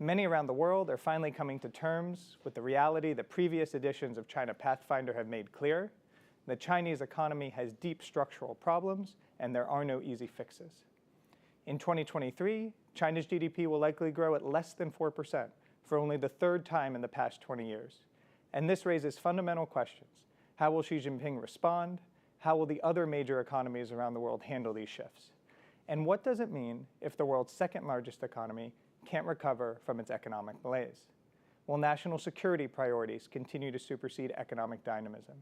Many around the world are finally coming to terms with the reality that previous editions of China Pathfinder have made clear. The Chinese economy has deep structural problems, and there are no easy fixes. In 2023, China's GDP will likely grow at less than 4% for only the third time in the past 20 years. And this raises fundamental questions. How will Xi Jinping respond? How will the other major economies around the world handle these shifts? And what does it mean if the world's second largest economy can't recover from its economic malaise? Will national security priorities continue to supersede economic dynamism?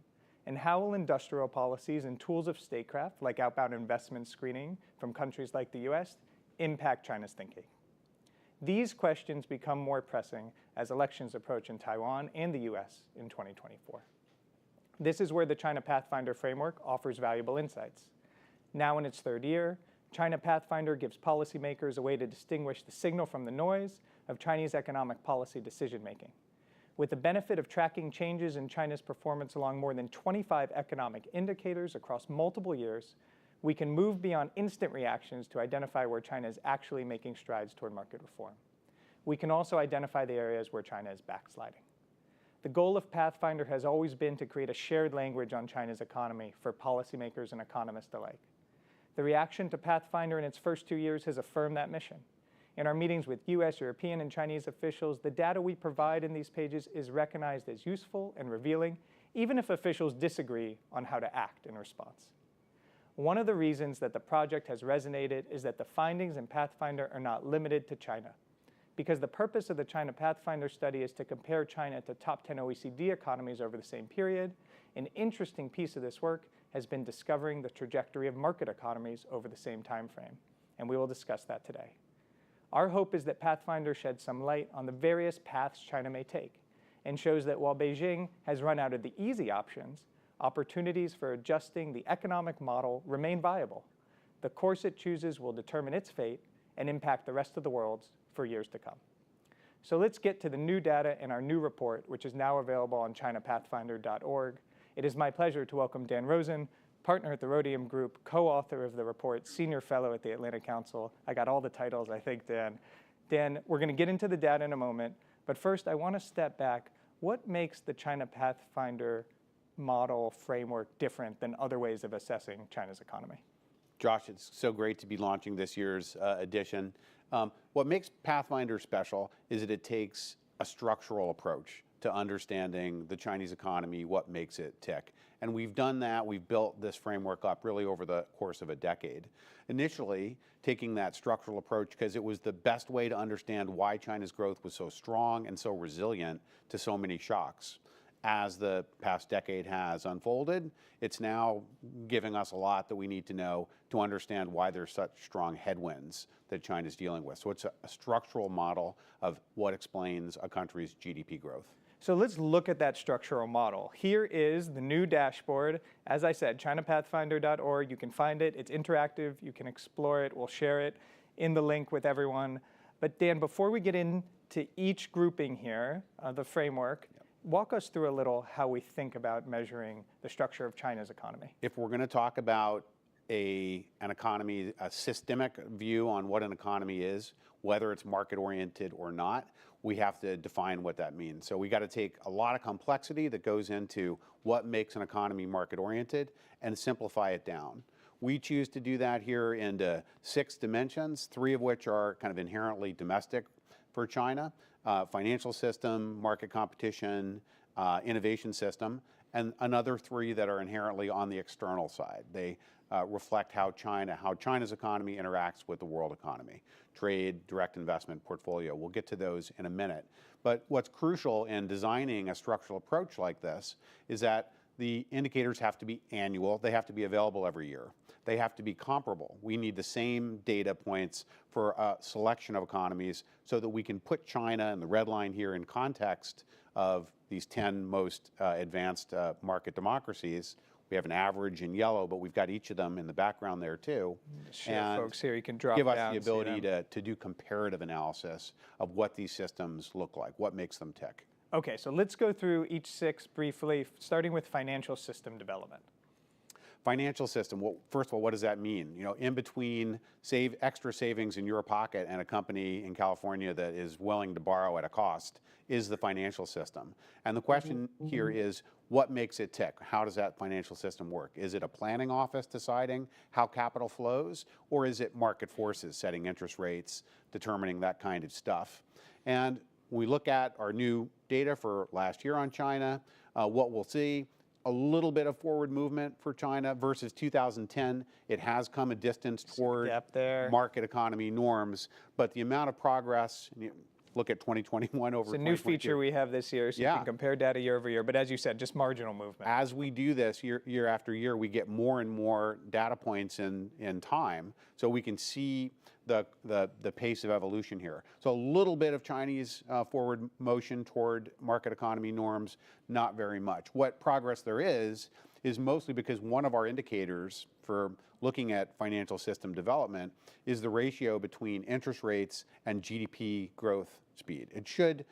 And how will industrial policies and tools of statecraft, like outbound investment screening from countries like the US, impact China's thinking? These questions become more pressing as elections approach in Taiwan and the US in 2024. This is where the China Pathfinder framework offers valuable insights. Now in its third year, China Pathfinder gives policymakers a way to distinguish the signal from the noise of Chinese economic policy decision-making. With the benefit of tracking changes in China's performance along more than 25 economic indicators across multiple years, we can move beyond instant reactions to identify where China is actually making strides toward market reform. We can also identify the areas where China is backsliding. The goal of Pathfinder has always been to create a shared language on China's economy for policymakers and economists alike. The reaction to Pathfinder in its first 2 years has affirmed that mission. In our meetings with US, European, and Chinese officials, the data we provide in these pages is recognized as useful and revealing, even if officials disagree on how to act in response. One of the reasons that the project has resonated is that the findings in Pathfinder are not limited to China. Because the purpose of the China Pathfinder study is to compare China to top 10 OECD economies over the same period, an interesting piece of this work has been discovering the trajectory of market economies over the same time frame, and we will discuss that today. Our hope is that Pathfinder sheds some light on the various paths China may take and shows that while Beijing has run out of the easy options, opportunities for adjusting the economic model remain viable. The course it chooses will determine its fate and impact the rest of the world's for years to come. So let's get to the new data in our new report, which is now available on chinapathfinder.org. It is my pleasure to welcome Dan Rosen, partner at the Rhodium Group, co-author of the report, senior fellow at the Atlantic Council. I got all the titles, I think, Dan. Dan, we're going to get into the data in a moment, but first I want to step back. What makes the China Pathfinder model framework different than other ways of assessing China's economy? Josh, it's so great to be launching this year's edition. What makes Pathfinder special is that it takes a structural approach to understanding the Chinese economy, what makes it tick. And we've done that. We've built this framework up really over the course of a decade. Initially, taking that structural approach because it was the best way to understand why China's growth was so strong and so resilient to so many shocks. As the past decade has unfolded, it's now giving us a lot that we need to know to understand why there's such strong headwinds that China's dealing with. So it's a structural model of what explains a country's GDP growth. So let's look at that structural model. Here is the new dashboard. As I said, chinapathfinder.org. You can find it. It's interactive. You can explore it. We'll share it in the link with everyone. But Dan, before we get into each grouping here, the framework, walk us through a little how we think about measuring the structure of China's economy. If we're going to talk about an economy, a systemic view on what an economy is, whether it's market-oriented or not, we have to define what that means. So we got to take a lot of complexity that goes into what makes an economy market-oriented and simplify it down. We choose to do that here into 6 dimensions, 3 of which are kind of inherently domestic for China. Financial system, market competition, innovation system, and another 3 that are inherently on the external side. They reflect how China's economy interacts with the world economy. Trade, direct investment, portfolio. We'll get to those in a minute. But what's crucial in designing a structural approach like this is that the indicators have to be annual. They have to be available every year. They have to be comparable. We need the same data points for a selection of economies so that we can put China and the red line here in context of these 10 most advanced market democracies. We have an average in yellow, but we've got each of them in the background there too. And folks here, you can drop give us down, the ability to do comparative analysis of what these systems look like, what makes them tick. Okay, so let's go through each 6 briefly, starting with financial system development. Financial system, well, first of all, what does that mean? You know, in between extra savings in your pocket and a company in California that is willing to borrow at a cost is the financial system. And the question here is, what makes it tick? How does that financial system work? Is it a planning office deciding how capital flows, or is it market forces setting interest rates, determining that kind of stuff? And when we look at our new data for last year on China, what we'll see, a little bit of forward movement for China versus 2010. It has come a distance toward market economy norms, but the amount of progress, look at 2021 over 2022. It's a new feature we have this year, so you can compare data year over year, but as you said, just marginal movement. As we do this year after year, we get more and more data points in time, so we can see the pace of evolution here. So a little bit of Chinese forward motion toward market economy norms, not very much. What progress there is mostly because one of our indicators for looking at financial system development is the ratio between interest rates and GDP growth speed. It should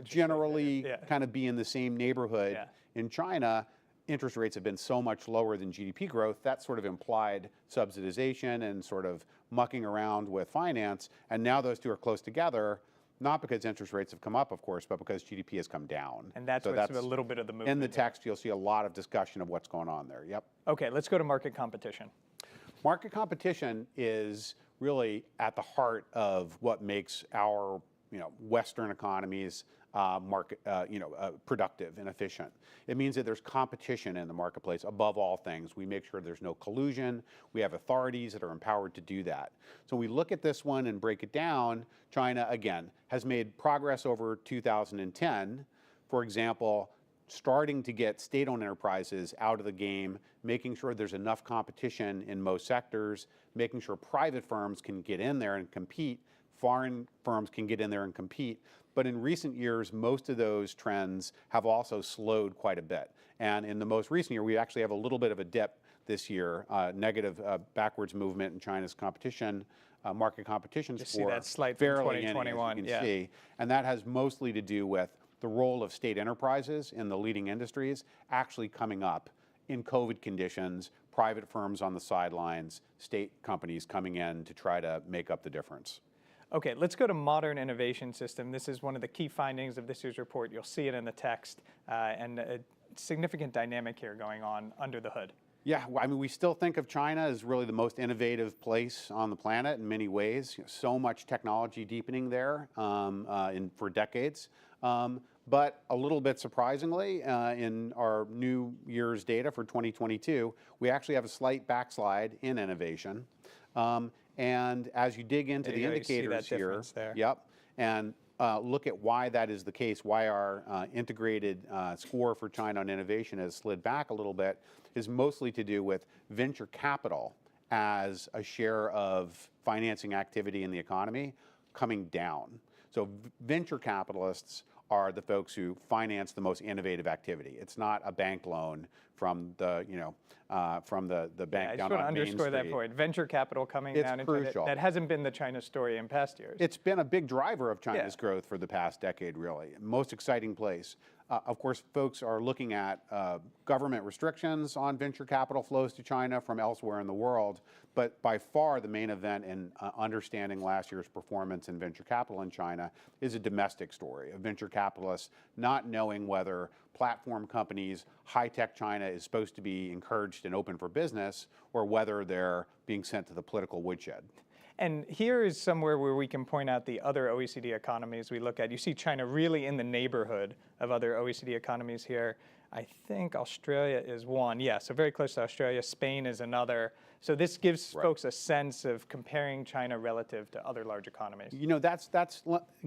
generally kind of be in the same neighborhood. In China, interest rates have been so much lower than GDP growth, that sort of implied subsidization and sort of mucking around with finance, and now those two are close together, not because interest rates have come up, of course, but because GDP has come down. And that's what's a little bit of the movement. In the text, you'll see a lot of discussion of what's going on there. Yep. Okay, let's go to market competition. Market competition is really at the heart of what makes our Western economies productive and efficient. It means that there's competition in the marketplace above all things. We make sure there's no collusion. We have authorities that are empowered to do that. So we look at this one and break it down. China, again, has made progress over 2010. For example, starting to get state-owned enterprises out of the game, making sure there's enough competition in most sectors, making sure private firms can get in there and compete, foreign firms can get in there and compete. But in recent years, most of those trends have also slowed quite a bit. And in the most recent year, we actually have a little bit of a dip this year, negative backwards movement in China's competition, market competition score. Just see that slight from 2021. You can see. And that has mostly to do with the role of state enterprises in the leading industries actually coming up in COVID conditions, private firms on the sidelines, state companies coming in to try to make up the difference. Okay, let's go to modern innovation system. This is one of the key findings of this year's report. You'll see it in the text, and a significant dynamic here going on under the hood. Yeah, I mean, we still think of China as really the most innovative place on the planet in many ways. So much technology deepening there for decades. But a little bit surprisingly, in our new year's data for 2022, we actually have a slight backslide in innovation. And as you dig into the indicators here, and look at why that is the case, why our integrated score for China on innovation has slid back a little bit, is mostly to do with venture capital as a share of financing activity in the economy coming down. So venture capitalists are the folks who finance the most innovative activity. It's not a bank loan from the bank down on Main Street. I just want to underscore that point. Venture capital coming down. It's crucial. That hasn't been the China story in past years. It's been a big driver of China's growth for the past decade, really. Most exciting place. Of course, folks are looking at government restrictions on venture capital flows to China from elsewhere in the world, but by far the main event in understanding last year's performance in venture capital in China is a domestic story of venture capitalists not knowing whether platform companies, high-tech China is supposed to be encouraged and open for business, or whether they're being sent to the political woodshed. And here is somewhere where we can point out the other OECD economies we look at. You see China really in the neighborhood of other OECD economies here. I think Australia is one. Yeah, so very close to Australia. Spain is another. So this gives folks a sense of comparing China relative to other large economies. You know, that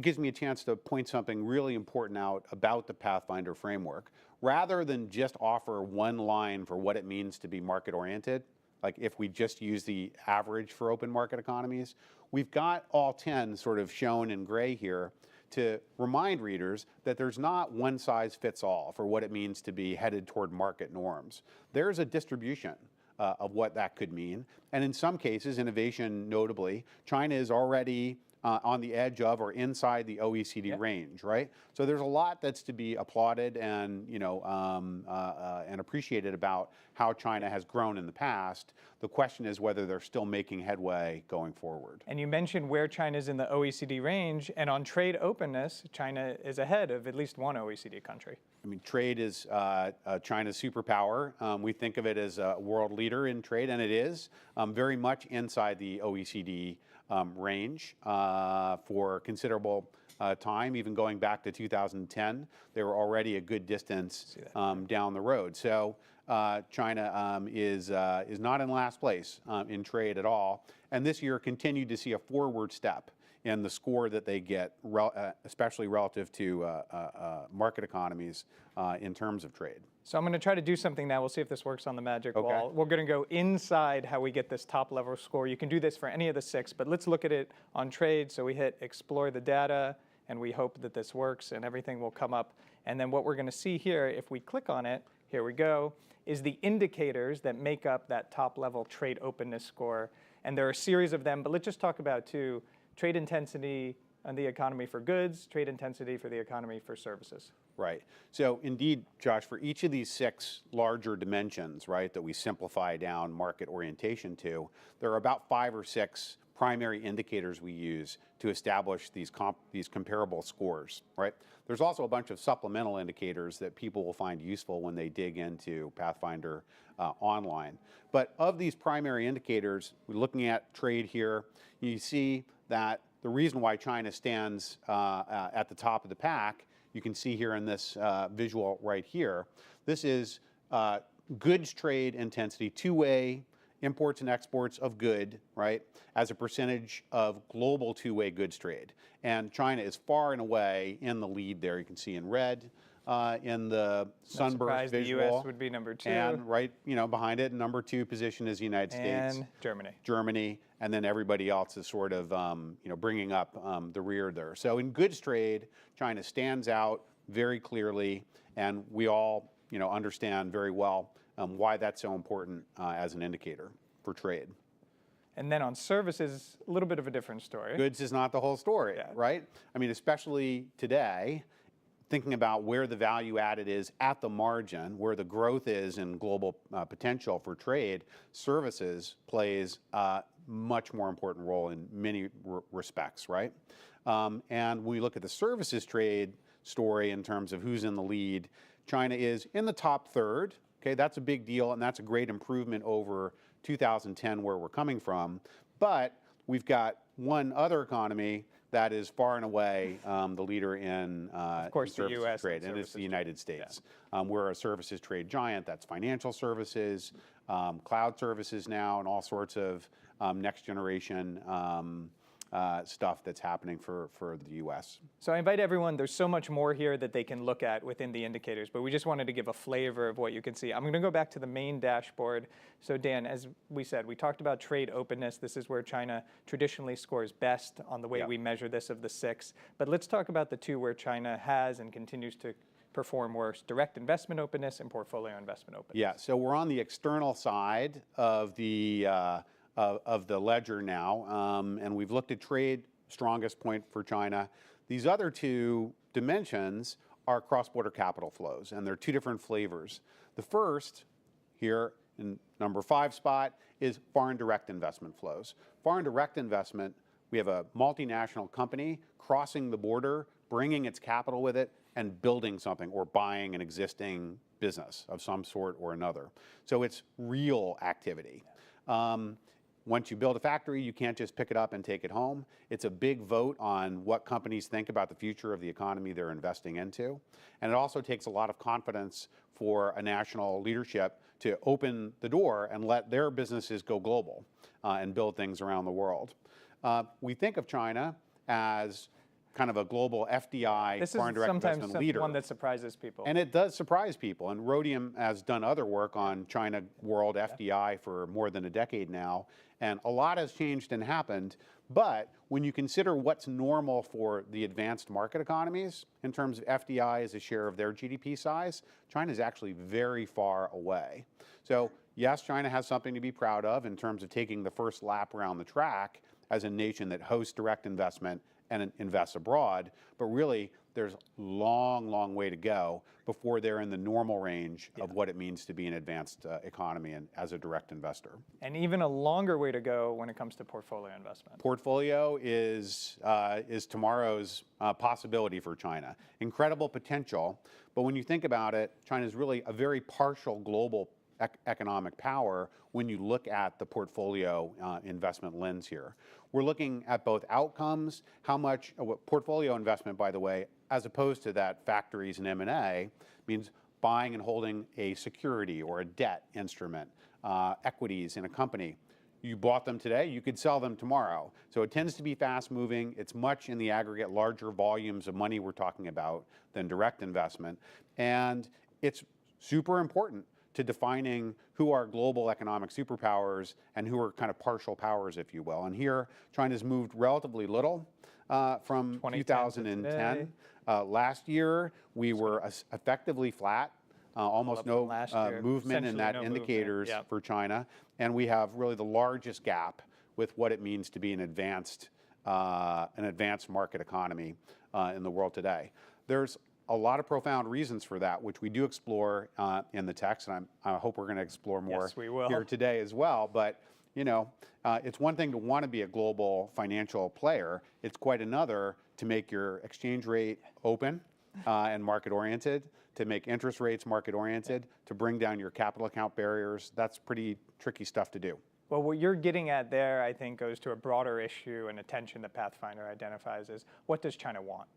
gives me a chance to point something really important out about the Pathfinder framework. Rather than just offer one line for what it means to be market-oriented, like if we just use the average for open market economies, we've got all 10 sort of shown in gray here to remind readers that there's not one size fits all for what it means to be headed toward market norms. There's a distribution of what that could mean. And in some cases, innovation notably, China is already on the edge of or inside the OECD range, right? So there's a lot that's to be applauded and, and appreciated about how China has grown in the past. The question is whether they're still making headway going forward. And you mentioned where China's in the OECD range, and on trade openness, China is ahead of at least one OECD country. I mean, trade is China's superpower. We think of it as a world leader in trade, and it is very much inside the OECD range for considerable time, even going back to 2010. They were already a good distance down the road. So China is not in last place in trade at all, and this year continued to see a forward step in the score that they get, especially relative to market economies in terms of trade. So I'm going to try to do something now. We'll see if this works on the magic wall. We're going to go inside how we get this top level score. You can do this for any of the 6, but let's look at it on trade. So we hit explore the data, and we hope that this works and everything will come up. And then what we're going to see here, if we click on it, here we go, is the indicators that make up that top level trade openness score. And there are a series of them, but let's just talk about 2. Trade intensity on the economy for goods, trade intensity for the economy for services. Right. So indeed, Josh, for each of these 6 larger dimensions, right, that we simplify down market orientation to, there are about 5 or 6 primary indicators we use to establish these comparable scores, right? There's also a bunch of supplemental indicators that people will find useful when they dig into Pathfinder online. But of these primary indicators, we're looking at trade here, you see that the reason why China stands at the top of the pack, you can see here in this visual right here, this is goods trade intensity, two-way imports and exports of good, right, as a percentage of global two-way goods trade. And China is far and away in the lead there. You can see in red in the sunburst visual. The U.S. would be number 2. And right, behind it, number 2 position is the United States. And Germany. Germany, and then everybody else is sort of, bringing up the rear there. So in goods trade, China stands out very clearly, and we all, understand very well why that's so important as an indicator for trade. And then on services, a little bit of a different story. Goods is not the whole story, right? I mean, especially today, thinking about where the value added is at the margin, where the growth is in global potential for trade, services plays a much more important role in many respects, right? And when we look at the services trade story in terms of who's in the lead, China is in the top third. Okay, that's a big deal, and that's a great improvement over 2010 where we're coming from. But we've got one other economy that is far and away the leader in of course, the U.S. trade, and it's the United States. We're a services trade giant. That's financial services, cloud services now, and all sorts of next generation stuff that's happening for the U.S. So I invite everyone, there's so much more here that they can look at within the indicators, but we just wanted to give a flavor of what you can see. I'm going to go back to the main dashboard. So Dan, as we said, we talked about trade openness. This is where China traditionally scores best on the way we measure this of the 6. But let's talk about the 2 where China has and continues to perform worse: direct investment openness and portfolio investment openness. Yeah, so we're on the external side of the ledger now, and we've looked at trade, strongest point for China. These other 2 dimensions are cross-border capital flows, and they're 2 different flavors. The first here in number 5 spot is foreign direct investment flows. Foreign direct investment, we have a multinational company crossing the border, bringing its capital with it, and building something or buying an existing business of some sort or another. So it's real activity. Once you build a factory, you can't just pick it up and take it home. It's a big vote on what companies think about the future of the economy they're investing into. And it also takes a lot of confidence for a national leadership to open the door and let their businesses go global and build things around the world. We think of China as kind of a global FDI, foreign direct investment leader. This is one that surprises people. And it does surprise people. And Rhodium has done other work on China World FDI for more than a decade now. And a lot has changed and happened. But when you consider what's normal for the advanced market economies in terms of FDI as a share of their GDP size, China is actually very far away. So yes, China has something to be proud of in terms of taking the first lap around the track as a nation that hosts direct investment and invests abroad, but really there's a long, long way to go before they're in the normal range of what it means to be an advanced economy and as a direct investor. And even a longer way to go when it comes to portfolio investment. Portfolio is tomorrow's possibility for China. Incredible potential, but when you think about it, China is really a very partial global economic power when you look at the portfolio investment lens here. We're looking at both outcomes, how much portfolio investment, by the way, as opposed to that factories and M&A, means buying and holding a security or a debt instrument, equities in a company. You bought them today, you could sell them tomorrow. So it tends to be fast moving. It's much in the aggregate larger volumes of money we're talking about than direct investment. And it's super important to defining who are global economic superpowers and who are kind of partial powers, if you will. And here, China's moved relatively little from 2010. Last year, we were effectively flat, almost no movement in that indicators for China. And we have really the largest gap with what it means to be an advanced market economy in the world today. There's a lot of profound reasons for that, which we do explore in the text, and I hope we're going to explore more here today as well. But it's one thing to want to be a global financial player. It's quite another to make your exchange rate open and market-oriented, to make interest rates market-oriented, to bring down your capital account barriers. That's pretty tricky stuff to do. Well, what you're getting at there, I think, goes to a broader issue and attention that Pathfinder identifies as what does China want?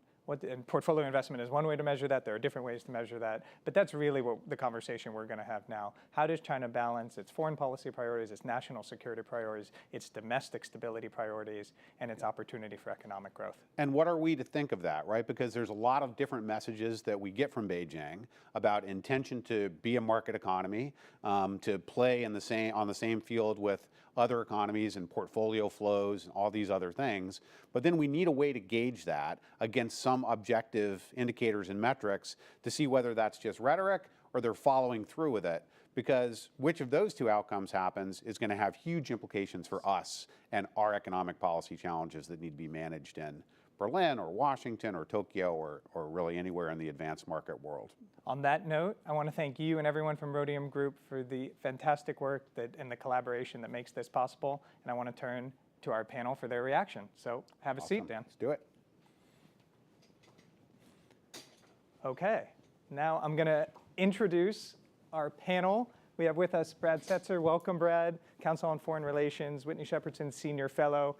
And portfolio investment is one way to measure that. There are different ways to measure that. But that's really what the conversation we're going to have now. How does China balance its foreign policy priorities, its national security priorities, its domestic stability priorities, and its opportunity for economic growth? And what are we to think of that, right? Because there's a lot of different messages that we get from Beijing about intention to be a market economy, to play on the same field with other economies and portfolio flows and all these other things. But then we need a way to gauge that against some objective indicators and metrics to see whether that's just rhetoric or they're following through with it. Because which of those two outcomes happens is going to have huge implications for us and our economic policy challenges that need to be managed in Berlin or Washington or Tokyo or really anywhere in the advanced market world. On that note, I want to thank you and everyone from Rhodium Group for the fantastic work and the collaboration that makes this possible. And I want to turn to our panel for their reaction. So have a seat, Dan. Let's do it. Okay, now I'm going to introduce our panel. We have with us Brad Setzer. Welcome, Brad. Council on Foreign Relations, Whitney Shepardson Senior Fellow.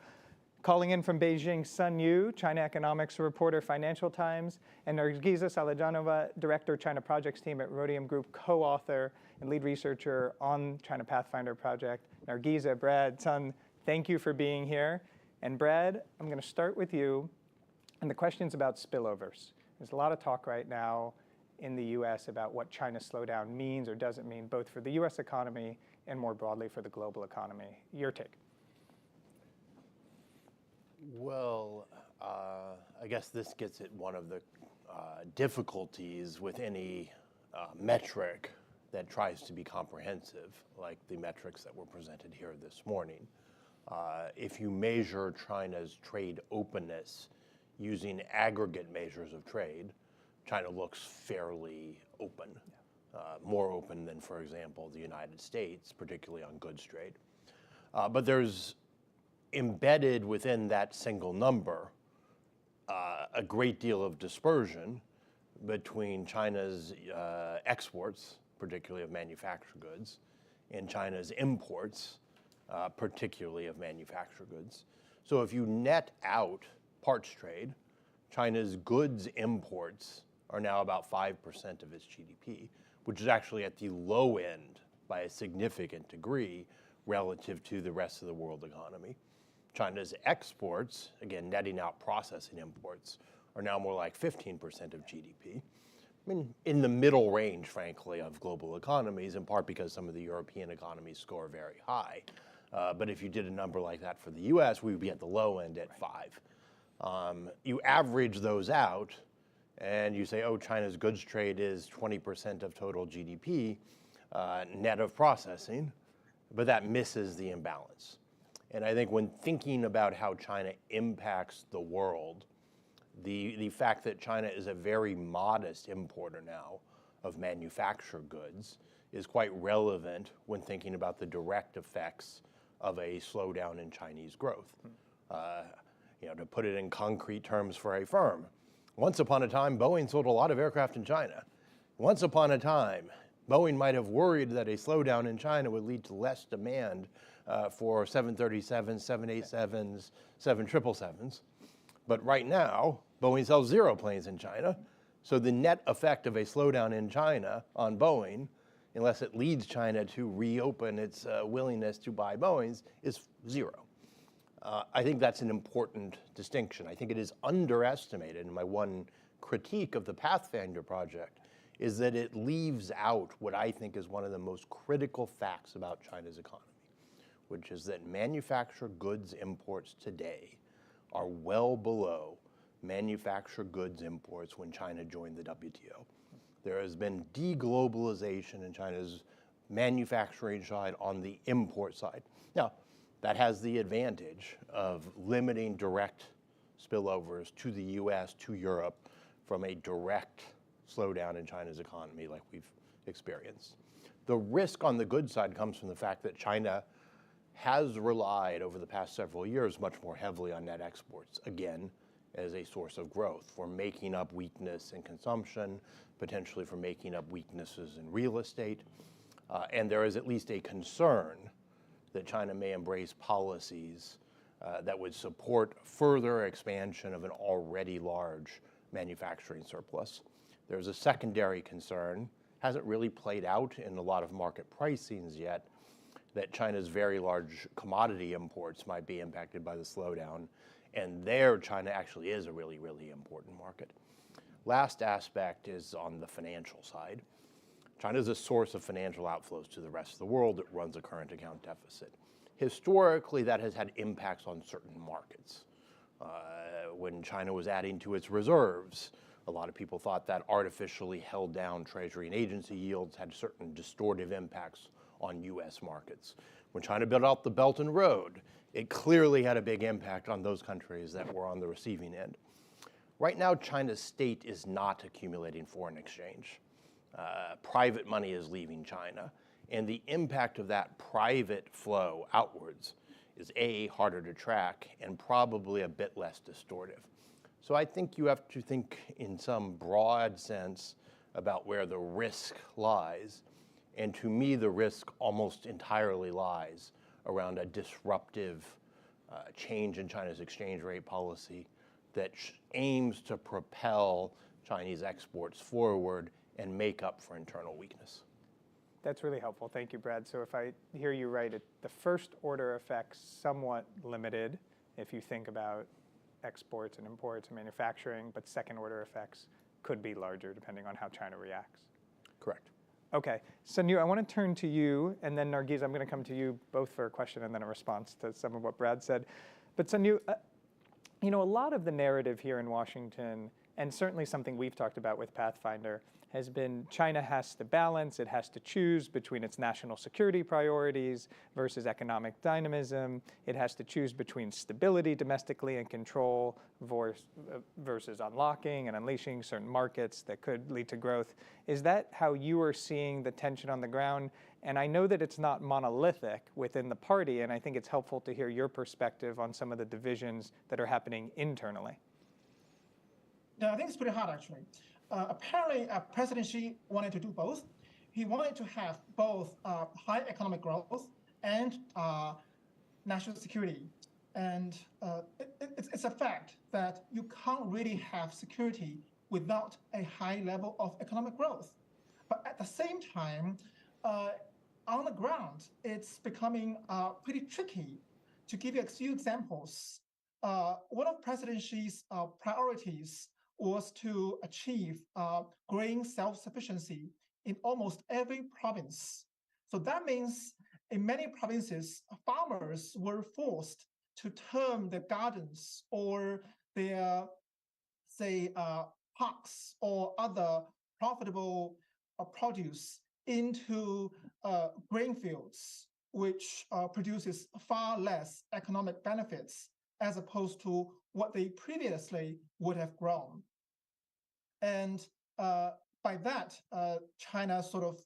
Calling in from Beijing, Sun Yu, China economics reporter, Financial Times, and Nargiza Salajanova, Director, China Projects Team at Rhodium Group, co-author and lead researcher on China Pathfinder Project. Nargiza, Brad, Sun, thank you for being here. And Brad, I'm going to start with you. And the question's about spillovers. There's a lot of talk right now in the U.S. about what China's slowdown means or doesn't mean, both for the U.S. economy and more broadly for the global economy. Your take. Well, I guess this gets at one of the difficulties with any metric that tries to be comprehensive, like the metrics that were presented here this morning. If you measure China's trade openness using aggregate measures of trade, China looks fairly open, more open than, for example, the United States, particularly on goods trade. But there's embedded within that single number a great deal of dispersion between China's exports, particularly of manufactured goods, and China's imports, particularly of manufactured goods. So if you net out parts trade, China's goods imports are now about 5% of its GDP, which is actually at the low end by a significant degree relative to the rest of the world economy. China's exports, again, netting out processing imports, are now more like 15% of GDP. I mean, in the middle range, frankly, of global economies, in part because some of the European economies score very high. But if you did a number like that for the US, we would be at the low end at 5. You average those out, and you say, oh, China's goods trade is 20% of total GDP, net of processing, but that misses the imbalance. And I think when thinking about how China impacts the world, the fact that China is a very modest importer now of manufactured goods is quite relevant when thinking about the direct effects of a slowdown in Chinese growth. To put it in concrete terms for a firm, once upon a time, Boeing sold a lot of aircraft in China. Once upon a time, Boeing might have worried that a slowdown in China would lead to less demand for 737s, 787s, 777s. But right now, Boeing sells 0 planes in China. So the net effect of a slowdown in China on Boeing, unless it leads China to reopen its willingness to buy Boeings, is 0. I think that's an important distinction. I think it is underestimated, and my one critique of the Pathfinder project is that it leaves out what I think is one of the most critical facts about China's economy, which is that manufactured goods imports today are well below manufactured goods imports when China joined the WTO. There has been deglobalization in China's manufacturing side on the import side. Now, that has the advantage of limiting direct spillovers to the US, to Europe, from a direct slowdown in China's economy like we've experienced. The risk on the goods side comes from the fact that China has relied over the past several years much more heavily on net exports, again, as a source of growth, for making up weakness in consumption, potentially for making up weaknesses in real estate. And there is at least a concern that China may embrace policies that would support further expansion of an already large manufacturing surplus. There's a secondary concern, hasn't really played out in a lot of market pricings yet, that China's very large commodity imports might be impacted by the slowdown. And there, China actually is a really, really important market. Last aspect is on the financial side. China is a source of financial outflows to the rest of the world. It runs a current account deficit. Historically, that has had impacts on certain markets. When China was adding to its reserves, a lot of people thought that artificially held down Treasury and agency yields, had certain distortive impacts on US markets. When China built out the Belt and Road, it clearly had a big impact on those countries that were on the receiving end. Right now, China's state is not accumulating foreign exchange. Private money is leaving China, and the impact of that private flow outwards is A, harder to track, and probably a bit less distortive. So I think you have to think in some broad sense about where the risk lies, and to me, the risk almost entirely lies around a disruptive change in China's exchange rate policy that aims to propel Chinese exports forward and make up for internal weakness. That's really helpful. Thank you, Brad. So if I hear you right, the first order effects somewhat limited if you think about exports and imports and manufacturing, but second order effects could be larger depending on how China reacts. Correct. Okay, Sunyu, I want to turn to you, and then Nargiz, I'm going to come to you both for a question and then a response to some of what Brad said. But Sunyu, a lot of the narrative here in Washington, and certainly something we've talked about with Pathfinder, has been China has to balance, it has to choose between its national security priorities versus economic dynamism. It has to choose between stability domestically and control versus unlocking and unleashing certain markets that could lead to growth. Is that how you are seeing the tension on the ground? And I know that it's not monolithic within the party, and I think it's helpful to hear your perspective on some of the divisions that are happening internally. Yeah, I think it's pretty hard, actually. Apparently, President Xi wanted to do both. He wanted to have both high economic growth and national security. And it's a fact that you can't really have security without a high level of economic growth. But at the same time, on the ground, it's becoming pretty tricky. To give you a few examples, one of President Xi's priorities was to achieve grain self-sufficiency in almost every province. So that means in many provinces, farmers were forced to turn their gardens or their, say, parks or other profitable produce into grain fields. which produces far less economic benefits as opposed to what they previously would have grown. And by that, China sort of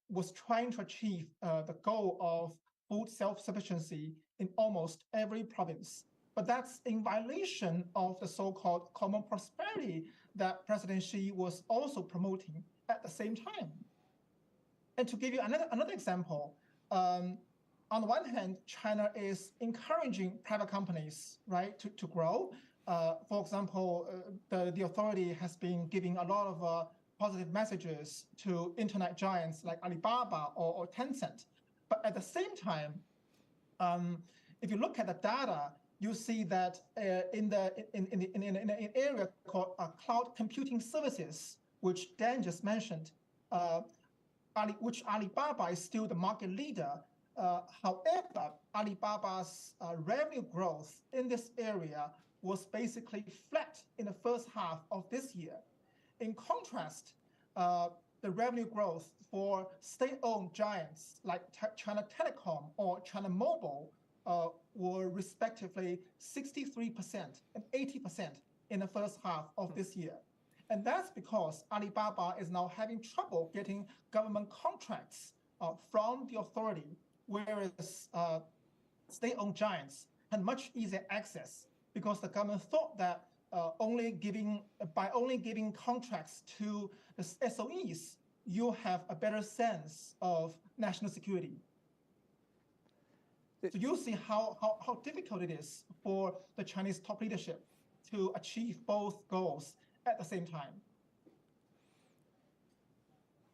was trying to achieve the goal of food self-sufficiency in almost every province. But that's in violation of the so-called common prosperity that President Xi was also promoting at the same time. And to give you another example, on the one hand, China is encouraging private companies, right, to grow. For example, the authority has been giving a lot of positive messages to internet giants like Alibaba or Tencent. But at the same time, if you look at the data, you see that in an area called cloud computing services, which Dan just mentioned, which Alibaba is still the market leader. However, Alibaba's revenue growth in this area was basically flat in the first half of this year. In contrast, the revenue growth for state-owned giants like China Telecom or China Mobile were respectively 63% and 80% in the first half of this year. And that's because Alibaba is now having trouble getting government contracts from the authority, whereas state-owned giants had much easier access because the government thought that by only giving contracts to the SOEs, you have a better sense of national security. So you see how difficult it is for the Chinese top leadership to achieve both goals at the same time.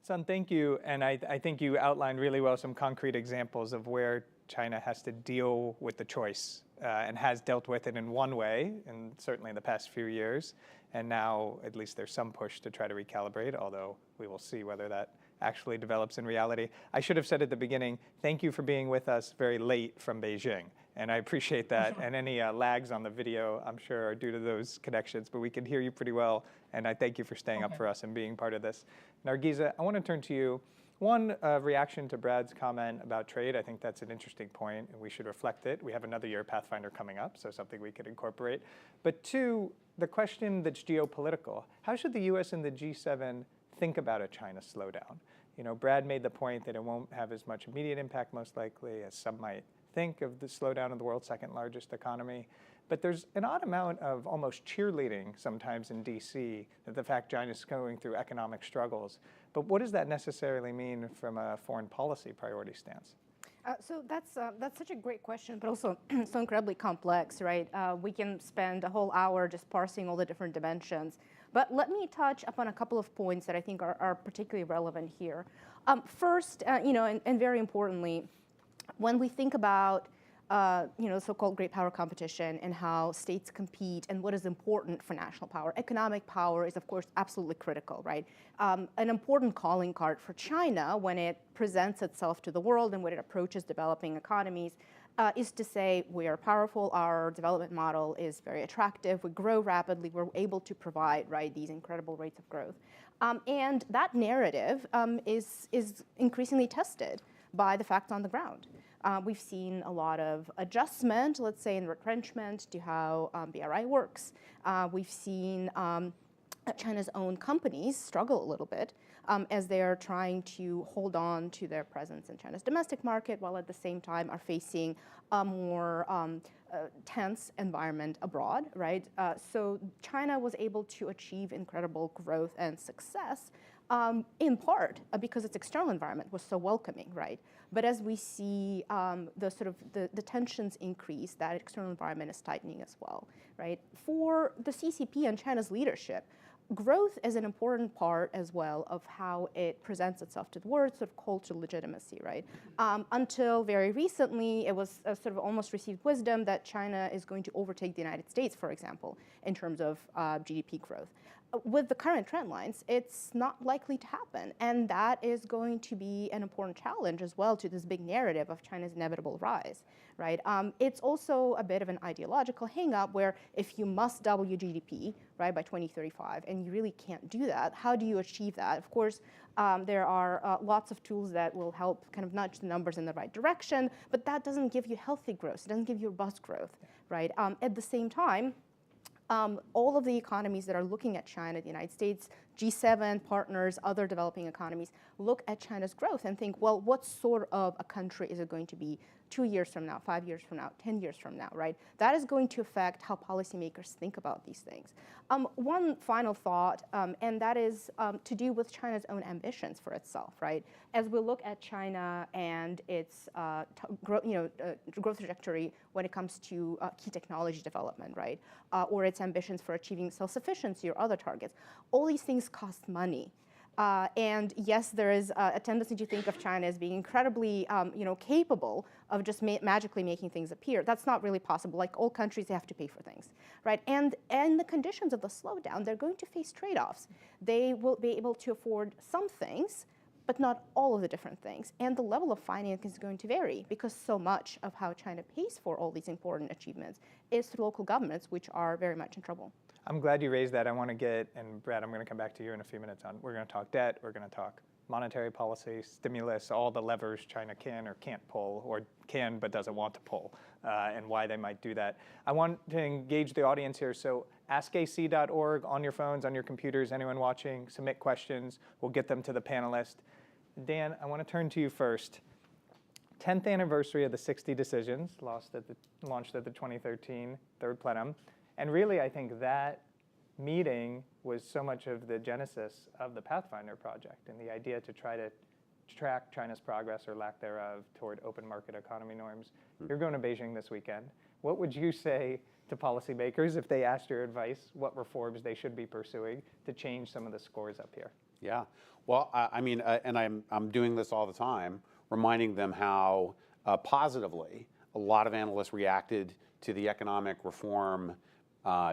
Sun, thank you. And I think you outlined really well some concrete examples of where China has to deal with the choice and has dealt with it in one way, and certainly in the past few years. And now at least there's some push to try to recalibrate, although we will see whether that actually develops in reality. I should have said at the beginning, thank you for being with us very late from Beijing. And I appreciate that. And any lags on the video, I'm sure, are due to those connections. But we can hear you pretty well. And I thank you for staying up for us and being part of this. Nargiza, I want to turn to you. One, reaction to Brad's comment about trade. I think that's an interesting point, and we should reflect it. We have another year Pathfinder coming up, so something we could incorporate. But two, the question that's geopolitical. How should the U.S. and the G7 think about a China slowdown? You know, Brad made the point that it won't have as much immediate impact, most likely, as some might think of the slowdown of the world's second largest economy. But there's an odd amount of almost cheerleading sometimes in DC that the fact China's going through economic struggles. But what does that necessarily mean from a foreign policy priority stance? So that's such a great question, but also so incredibly complex, right? We can spend a whole hour just parsing all the different dimensions. But let me touch upon a couple of points that I think are particularly relevant here. First, and very importantly, when we think about so-called great power competition and how states compete and what is important for national power. Economic power is, of course, absolutely critical, right? An important calling card for China when it presents itself to the world and when it approaches developing economies is to say we are powerful, our development model is very attractive, we grow rapidly, we're able to provide, right, these incredible rates of growth. And that narrative is increasingly tested by the facts on the ground. We've seen a lot of adjustment, let's say, in retrenchment to how BRI works. We've seen China's own companies struggle a little bit as they're trying to hold on to their presence in China's domestic market while at the same time are facing a more tense environment abroad, right? So China was able to achieve incredible growth and success in part because its external environment was so welcoming, right? But as we see the tensions increase, that external environment is tightening as well, right? For the CCP and China's leadership, growth is an important part as well of how it presents itself to the world, sort of cultural legitimacy, right? Until very recently, it was a sort of almost received wisdom that China is going to overtake the United States, for example, in terms of GDP growth. With the current trend lines, it's not likely to happen. And that is going to be an important challenge as well to this big narrative of China's inevitable rise, right? It's also a bit of an ideological hang-up where if you must double your GDP, right, by 2035, and you really can't do that. How do you achieve that? Of course, there are lots of tools that will help kind of nudge the numbers in the right direction, but that doesn't give you healthy growth. It doesn't give you robust growth, right? At the same time, all of the economies that are looking at China, the United States, G7 partners, other developing economies, look at China's growth and think, well, what sort of a country is it going to be 2 years from now, 5 years from now, 10 years from now, right? That is going to affect how policymakers think about these things. One final thought, and that is to do with China's own ambitions for itself, right? As we look at China and its growth trajectory when it comes to key technology development, right? Or its ambitions for achieving self-sufficiency or other targets, all these things cost money. And yes, there is a tendency to think of China as being incredibly, capable of just magically making things appear. That's not really possible. Like all countries, they have to pay for things, right? And in the conditions of the slowdown, they're going to face trade-offs. They will be able to afford some things, but not all of the different things. And the level of financing is going to vary because so much of how China pays for all these important achievements is through local governments, which are very much in trouble. I'm glad you raised that. I want to get, and Brad, I'm going to come back to you in a few minutes on, we're going to talk debt, we're going to talk monetary policy, stimulus, all the levers China can or can't pull, or can but doesn't want to pull, and why they might do that. I want to engage the audience here, so askac.org on your phones, on your computers, anyone watching, submit questions, we'll get them to the panelists. Dan, I want to turn to you first. 10th anniversary of the 60 decisions, launched at the 2013 third plenum. And really, I think that meeting was so much of the genesis of the Pathfinder project and the idea to try to track China's progress or lack thereof toward open market economy norms. You're going to Beijing this weekend. What would you say to policymakers if they asked your advice, what reforms they should be pursuing to change some of the scores up here? Yeah, well, and I'm doing this all the time, reminding them how positively a lot of analysts reacted to the economic reform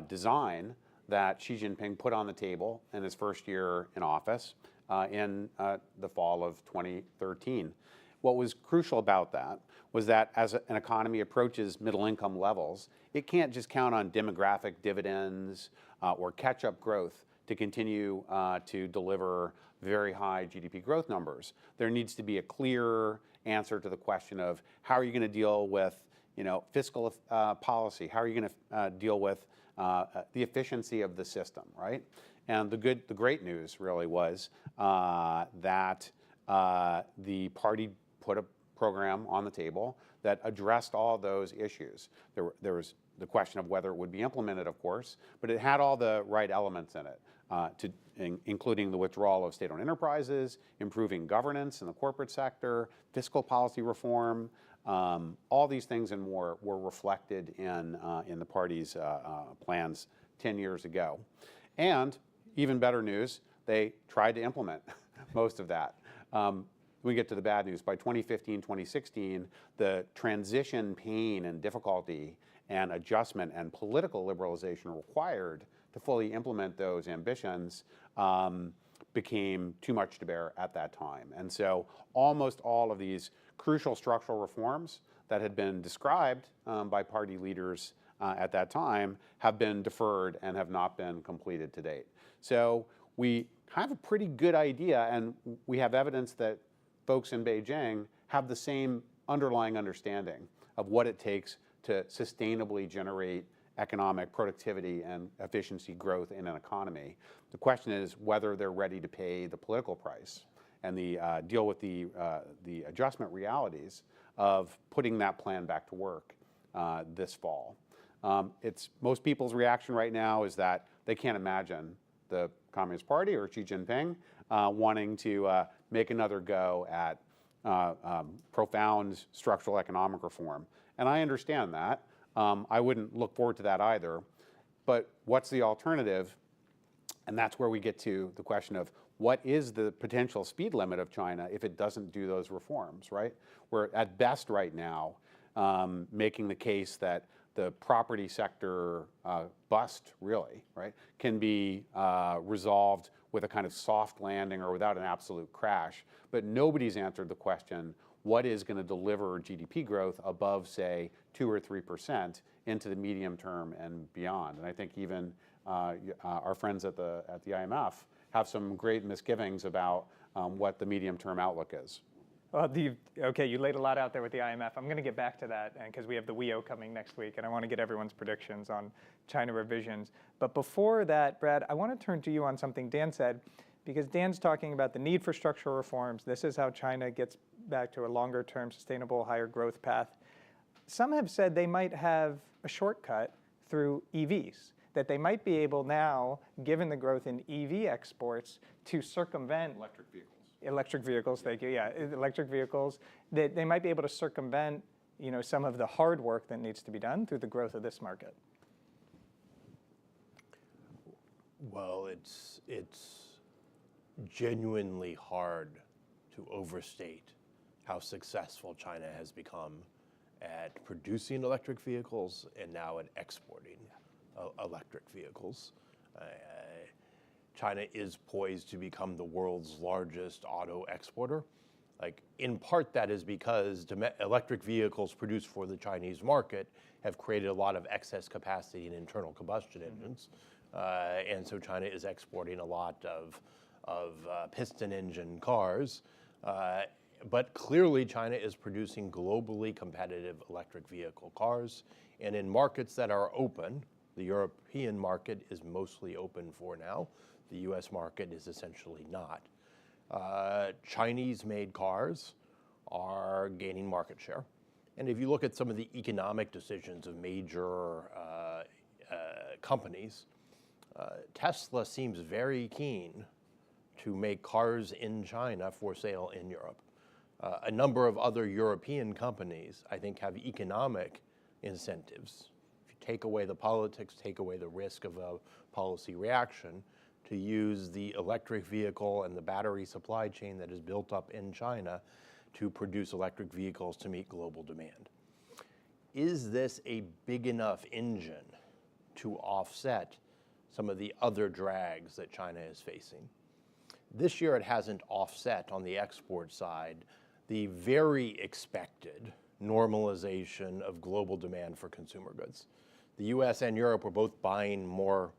design that Xi Jinping put on the table in his first year in office in the fall of 2013. What was crucial about that was that as an economy approaches middle income levels, it can't just count on demographic dividends or catch-up growth to continue to deliver very high GDP growth numbers. There needs to be a clear answer to the question of how are you going to deal with fiscal policy? How are you going to deal with the efficiency of the system, right? And the great news really was that the party put a program on the table that addressed all those issues. There was the question of whether it would be implemented, of course, but it had all the right elements in it, including the withdrawal of state-owned enterprises, improving governance in the corporate sector, fiscal policy reform. All these things and more were reflected in the party's plans 10 years ago. And even better news, they tried to implement most of that. We get to the bad news. By 2015, 2016, the transition pain and difficulty and adjustment and political liberalization required to fully implement those ambitions became too much to bear at that time. And so almost all of these crucial structural reforms that had been described by party leaders at that time have been deferred and have not been completed to date. So we have a pretty good idea, and we have evidence that folks in Beijing have the same underlying understanding of what it takes to sustainably generate economic productivity and efficiency growth in an economy. The question is whether they're ready to pay the political price and deal with the adjustment realities of putting that plan back to work this fall. It's most people's reaction right now is that they can't imagine the Communist Party or Xi Jinping wanting to make another go at profound structural economic reform. And I understand that. I wouldn't look forward to that either. But what's the alternative? And that's where we get to the question of what is the potential speed limit of China if it doesn't do those reforms, right? We're at best right now making the case that the property sector bust, really, right, can be resolved with a kind of soft landing or without an absolute crash. But nobody's answered the question, what is going to deliver GDP growth above, say, 2 or 3% into the medium term and beyond? And I think even our friends at the IMF have some great misgivings about what the medium-term outlook is. Well, okay, you laid a lot out there with the IMF. I'm going to get back to that because we have the WEO coming next week, and I want to get everyone's predictions on China revisions. But before that, Brad, I want to turn to you on something Dan said, because Dan's talking about the need for structural reforms. This is how China gets back to a longer-term, sustainable, higher growth path. Some have said they might have a shortcut through EVs, that they might be able now, given the growth in EV exports, to circumvent Electric vehicles. Electric vehicles, thank you. Yeah, electric vehicles. That they might be able to circumvent, some of the hard work that needs to be done through the growth of this market. Well, it's genuinely hard to overstate how successful China has become at producing electric vehicles and now at exporting electric vehicles. China is poised to become the world's largest auto exporter. In part, that is because electric vehicles produced for the Chinese market have created a lot of excess capacity in internal combustion engines. And so China is exporting a lot of piston engine cars. But clearly, China is producing globally competitive electric vehicle cars. And in markets that are open, the European market is mostly open for now. The US market is essentially not. Chinese-made cars are gaining market share. And if you look at some of the economic decisions of major companies, Tesla seems very keen to make cars in China for sale in Europe. A number of other European companies, I think, have economic incentives. If you take away the politics, take away the risk of a policy reaction, to use the electric vehicle and the battery supply chain that is built up in China to produce electric vehicles to meet global demand. Is this a big enough engine to offset some of the other drags that China is facing? This year, it hasn't offset on the export side the very expected normalization of global demand for consumer goods. The US and Europe were both buying more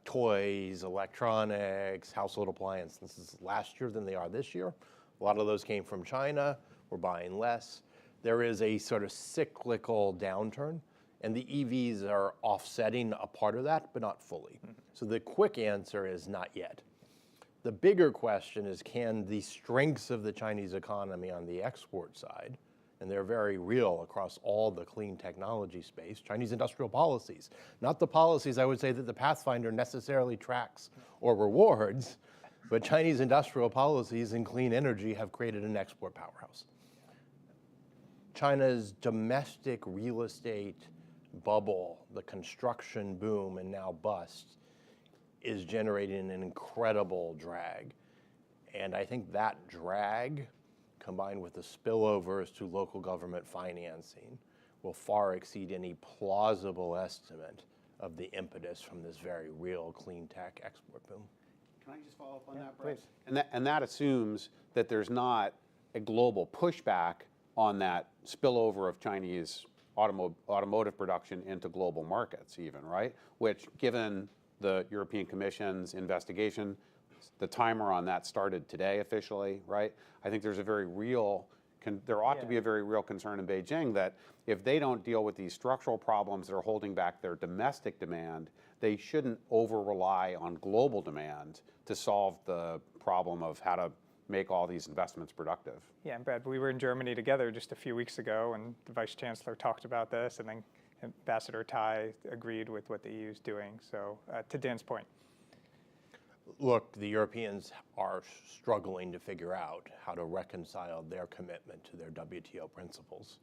toys, electronics, household appliances last year than they are this year. A lot of those came from China. We're buying less. There is a sort of cyclical downturn, and the EVs are offsetting a part of that, but not fully. So the quick answer is not yet. The bigger question is, can the strengths of the Chinese economy on the export side, and they're very real across all the clean technology space, Chinese industrial policies, not the policies I would say that the Pathfinder necessarily tracks or rewards, but Chinese industrial policies in clean energy have created an export powerhouse. China's domestic real estate bubble, the construction boom and now bust, is generating an incredible drag. And I think that drag, combined with the spillovers to local government financing, will far exceed any plausible estimate of the impetus from this very real clean tech export boom. Can I just follow up on that, Brad? Please. And that assumes that there's not a global pushback on that spillover of Chinese automotive production into global markets even, right? Which, given the European Commission's investigation, the timer on that started today officially, right? I think there's a very real, there ought to be a very real concern in Beijing that if they don't deal with these structural problems that are holding back their domestic demand, they shouldn't over-rely on global demand to solve the problem of how to make all these investments productive. Yeah, and Brad, we were in Germany together just a few weeks ago, and the Vice Chancellor talked about this, and then Ambassador Tai agreed with what the EU is doing. So to Dan's point. Look, the Europeans are struggling to figure out how to reconcile their commitment to their WTO principles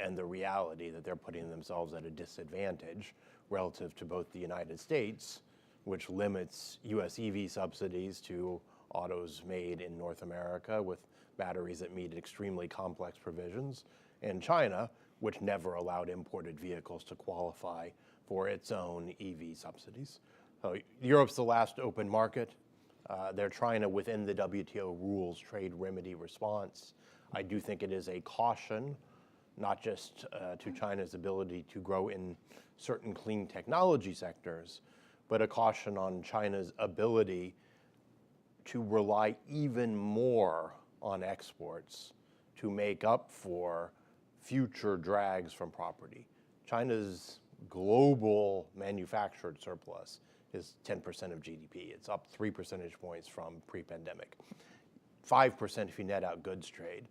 and the reality that they're putting themselves at a disadvantage relative to both the United States, which limits US EV subsidies to autos made in North America with batteries that meet extremely complex provisions, and China, which never allowed imported vehicles to qualify for its own EV subsidies. So Europe's the last open market. They're trying to, within the WTO rules, trade remedy response. I do think it is a caution not just to China's ability to grow in certain clean technology sectors, but a caution on China's ability to rely even more on exports to make up for future drags from property. China's global manufactured surplus is 10% of GDP. It's up 3 percentage points from pre-pandemic. 5% if you net out goods trade.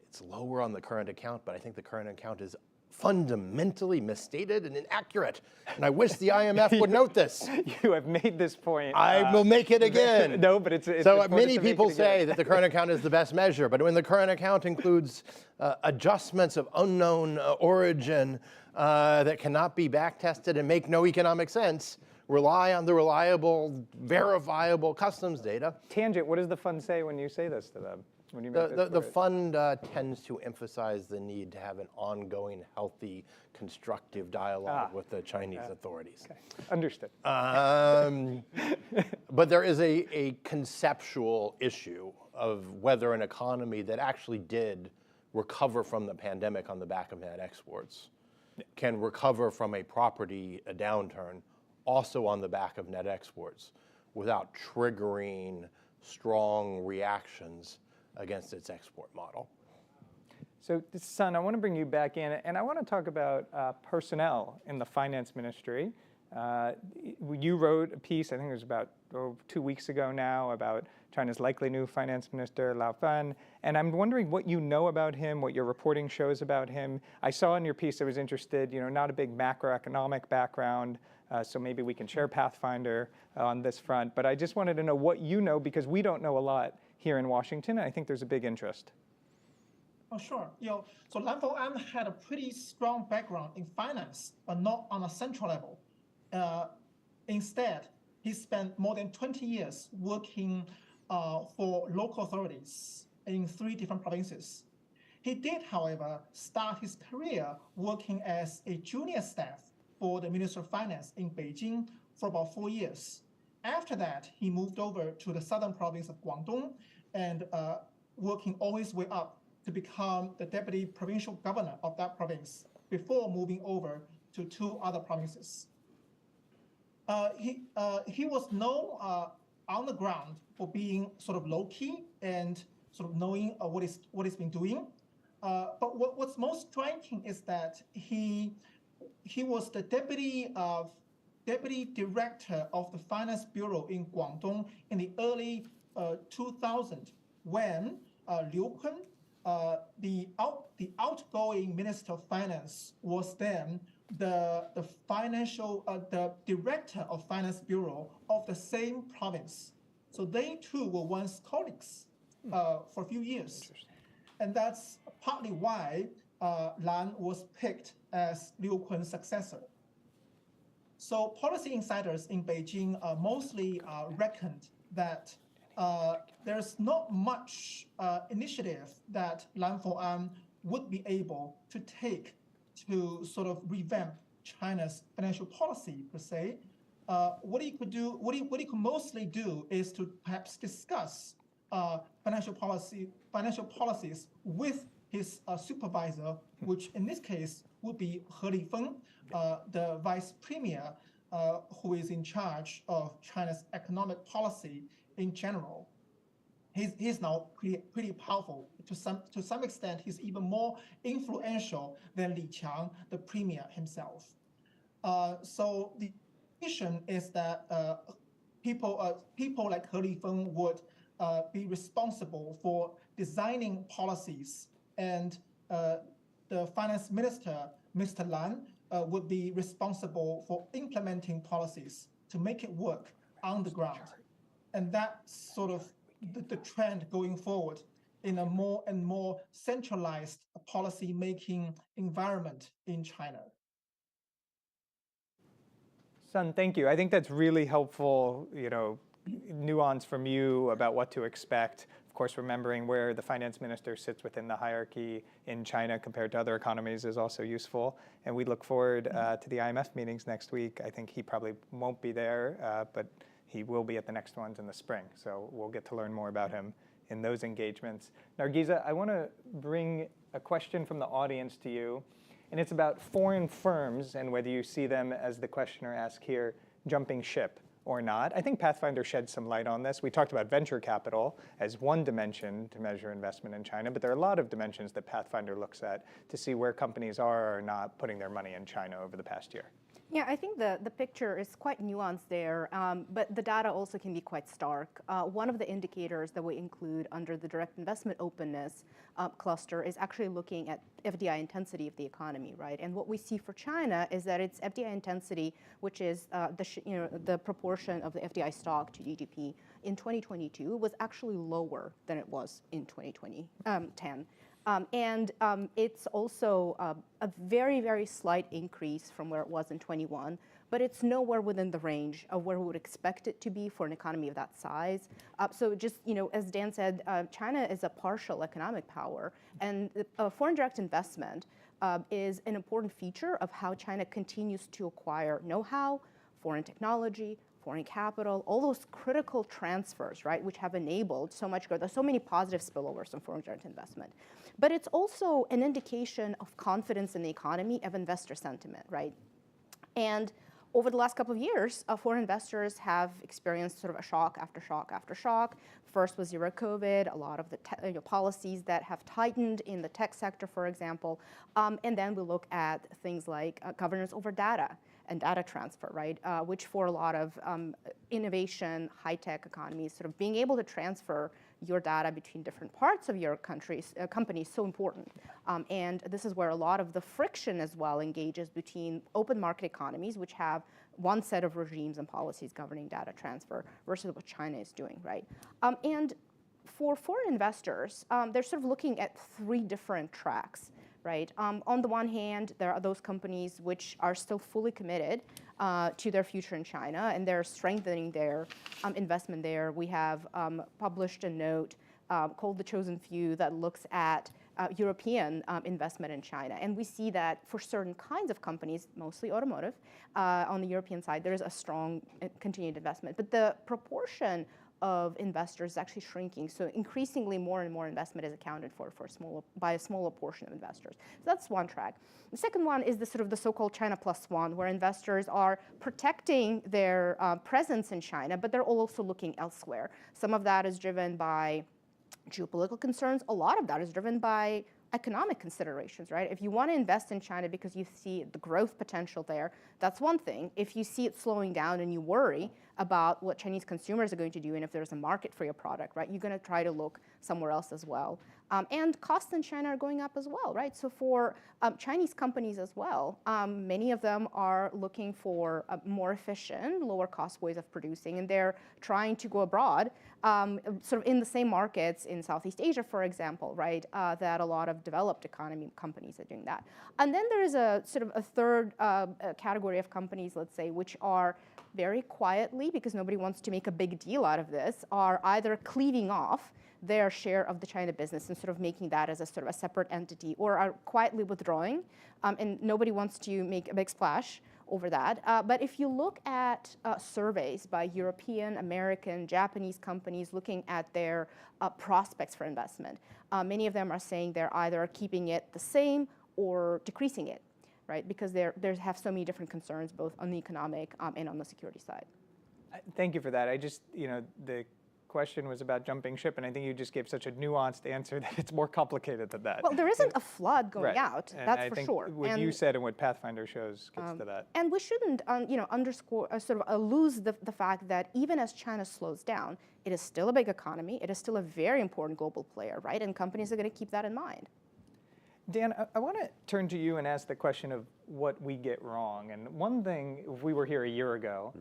It's lower on the current account, but I think the current account is fundamentally misstated and inaccurate. And I wish the IMF would note this. You have made this point. I will make it again. No, but it's so many people say that the current account is the best measure, but when the current account includes adjustments of unknown origin that cannot be back-tested and make no economic sense, rely on the reliable, verifiable customs data. Tangent, what does the fund say when you say this to them? When you make The fund tends to emphasize the need to have an ongoing, healthy, constructive dialogue with the Chinese authorities. Okay. Understood. But there is a conceptual issue of whether an economy that actually did recover from the pandemic on the back of net exports can recover from a downturn also on the back of net exports without triggering strong reactions against its export model. So, Sun, I want to bring you back in, and I want to talk about personnel in the finance ministry. You wrote a piece, I think it was about 2 weeks ago now, about China's likely new finance minister, Lao Fan, and I'm wondering what you know about him, what your reporting shows about him. I saw in your piece I was interested, not a big macroeconomic background, so maybe we can share Pathfinder on this front, but I just wanted to know what you know, because we don't know a lot here in Washington, and I think there's a big interest. Oh, sure. So Lan Fouan had a pretty strong background in finance, but not on a central level. Instead, he spent more than 20 years working for local authorities in 3 different provinces. He did, however, start his career working as a junior staff for the Ministry of Finance in Beijing for about 4 years. After that, he moved over to the southern province of Guangdong and working all his way up to become the deputy provincial governor of that province before moving over to 2 other provinces. He was known on the ground for being sort of low-key and sort of knowing what he's been doing. But what's most striking is that he was the deputy director of the Finance Bureau in Guangdong in the early 2000s when Liu Kun, the outgoing Minister of Finance, was then the director of Finance Bureau of the same province. So they too were once colleagues for a few years. And that's partly why Lan was picked as Liu Kun's successor. So policy insiders in Beijing mostly reckoned that there's not much initiative that Lan Fouan would be able to take to sort of revamp China's financial policy per se. What he could mostly do is to perhaps discuss financial policies with his supervisor, which in this case would be He Lifeng, the vice premier, who is in charge of China's economic policy in general. He's now pretty powerful. To some extent, he's even more influential than Li Qiang, the premier himself. So the vision is that people like He Lifeng would be responsible for designing policies, and the finance minister, Mr. Lan, would be responsible for implementing policies to make it work on the ground. And that's sort of the trend going forward in a more and more centralized policy-making environment in China. Sun, thank you. I think that's really helpful, nuance from you about what to expect. Of course, remembering where the finance minister sits within the hierarchy in China compared to other economies is also useful. And we look forward to the IMF meetings next week. I think he probably won't be there, but he will be at the next ones in the spring. So we'll get to learn more about him in those engagements. Nargiza, I want to bring a question from the audience to you, and it's about foreign firms and whether you see them, as the questioner asked here, jumping ship or not. I think Pathfinder sheds some light on this. We talked about venture capital as one dimension to measure investment in China, but there are a lot of dimensions that Pathfinder looks at to see where companies are or are not putting their money in China over the past year. Yeah, I think the picture is quite nuanced there, but the data also can be quite stark. One of the indicators that we include under the direct investment openness cluster is actually looking at FDI intensity of the economy, right? And what we see for China is that its FDI intensity, which is the proportion of the FDI stock to GDP in 2022, was actually lower than it was in 2010. It's also a very, very slight increase from where it was in 21, but it's nowhere within the range of where we would expect it to be for an economy of that size. So just, as Dan said, China is a partial economic power, and foreign direct investment is an important feature of how China continues to acquire know-how, foreign technology, foreign capital, all those critical transfers, right, which have enabled so much growth. There's so many positive spillovers from foreign direct investment. But it's also an indication of confidence in the economy, of investor sentiment, right? And over the last couple of years, foreign investors have experienced sort of a shock after shock after shock. First was zero COVID, a lot of the policies that have tightened in the tech sector, for example. And then we look at things like governance over data and data transfer, right? Which for a lot of innovation, high-tech economies, sort of being able to transfer your data between different parts of your company is so important. And this is where a lot of the friction as well engages between open market economies, which have one set of regimes and policies governing data transfer, versus what China is doing, right? And for foreign investors, they're sort of looking at three different tracks, right? On the one hand, there are those companies which are still fully committed to their future in China, and they're strengthening their investment there. We have published a note called The Chosen Few that looks at European investment in China. And we see that for certain kinds of companies, mostly automotive, on the European side, there is a strong continued investment. But the proportion of investors is actually shrinking. So increasingly more and more investment is accounted for by a smaller portion of investors. So that's one track. The second one is the so-called China plus one, where investors are protecting their presence in China, but they're also looking elsewhere. Some of that is driven by geopolitical concerns. A lot of that is driven by economic considerations, right? If you want to invest in China because you see the growth potential there, that's one thing. If you see it slowing down and you worry about what Chinese consumers are going to do and if there's a market for your product, right, you're going to try to look somewhere else as well. And costs in China are going up as well, right? So for Chinese companies as well, many of them are looking for more efficient, lower cost ways of producing, and they're trying to go abroad, sort of in the same markets in Southeast Asia, for example, right, that a lot of developed economy companies are doing that. And then there is a sort of a third category of companies, let's say, which are very quietly, because nobody wants to make a big deal out of this, are either cleaving off their share of the China business and sort of making that as a sort of a separate entity, or are quietly withdrawing, and nobody wants to make a big splash over that. But if you look at surveys by European, American, Japanese companies looking at their prospects for investment, many of them are saying they're either keeping it the same or decreasing it, right? Because they have so many different concerns, both on the economic and on the security side. Thank you for that. I just, the question was about jumping ship, and I think you just gave such a nuanced answer that it's more complicated than that. Well, there isn't a flood going out, and that's I for think sure. What you said and what Pathfinder shows gets to that. And we shouldn't, underscore, lose the fact that even as China slows down, it is still a big economy. It is still a very important global player, right? And companies are going to keep that in mind. Dan, I want to turn to you and ask the question of what we get wrong. And one thing, if we were here a year ago,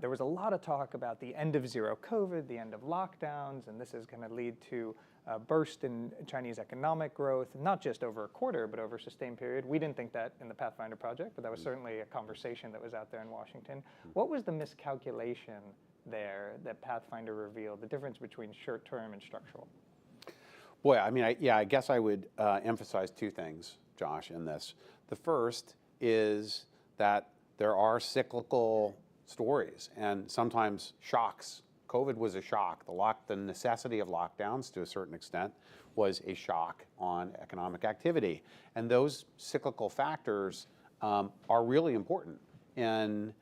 there was a lot of talk about the end of zero COVID, the end of lockdowns, and this is going to lead to a burst in Chinese economic growth, not just over a quarter, but over a sustained period. We didn't think that in the Pathfinder project, but that was certainly a conversation that was out there in Washington. What was the miscalculation there that Pathfinder revealed, the difference between short-term and structural? Boy, I mean, I guess I would emphasize two things, Josh, in this. The first is that there are cyclical stories and sometimes shocks COVID was a shock. The necessity of lockdowns, to a certain extent, was a shock on economic activity. And those cyclical factors are really important in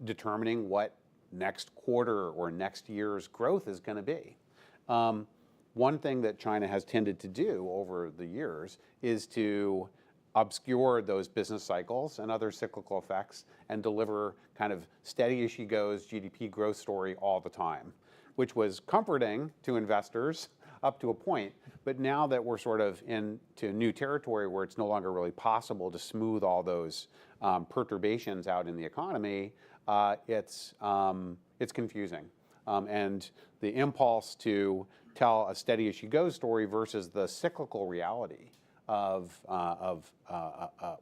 determining what next quarter or next year's growth is going to be. One thing that China has tended to do over the years is to obscure those business cycles and other cyclical effects and deliver kind of steady as she goes GDP growth story all the time, which was comforting to investors up to a point. But now that we're sort of into new territory where it's no longer really possible to smooth all those perturbations out in the economy, it's confusing. And the impulse to tell a steady as she goes story versus the cyclical reality of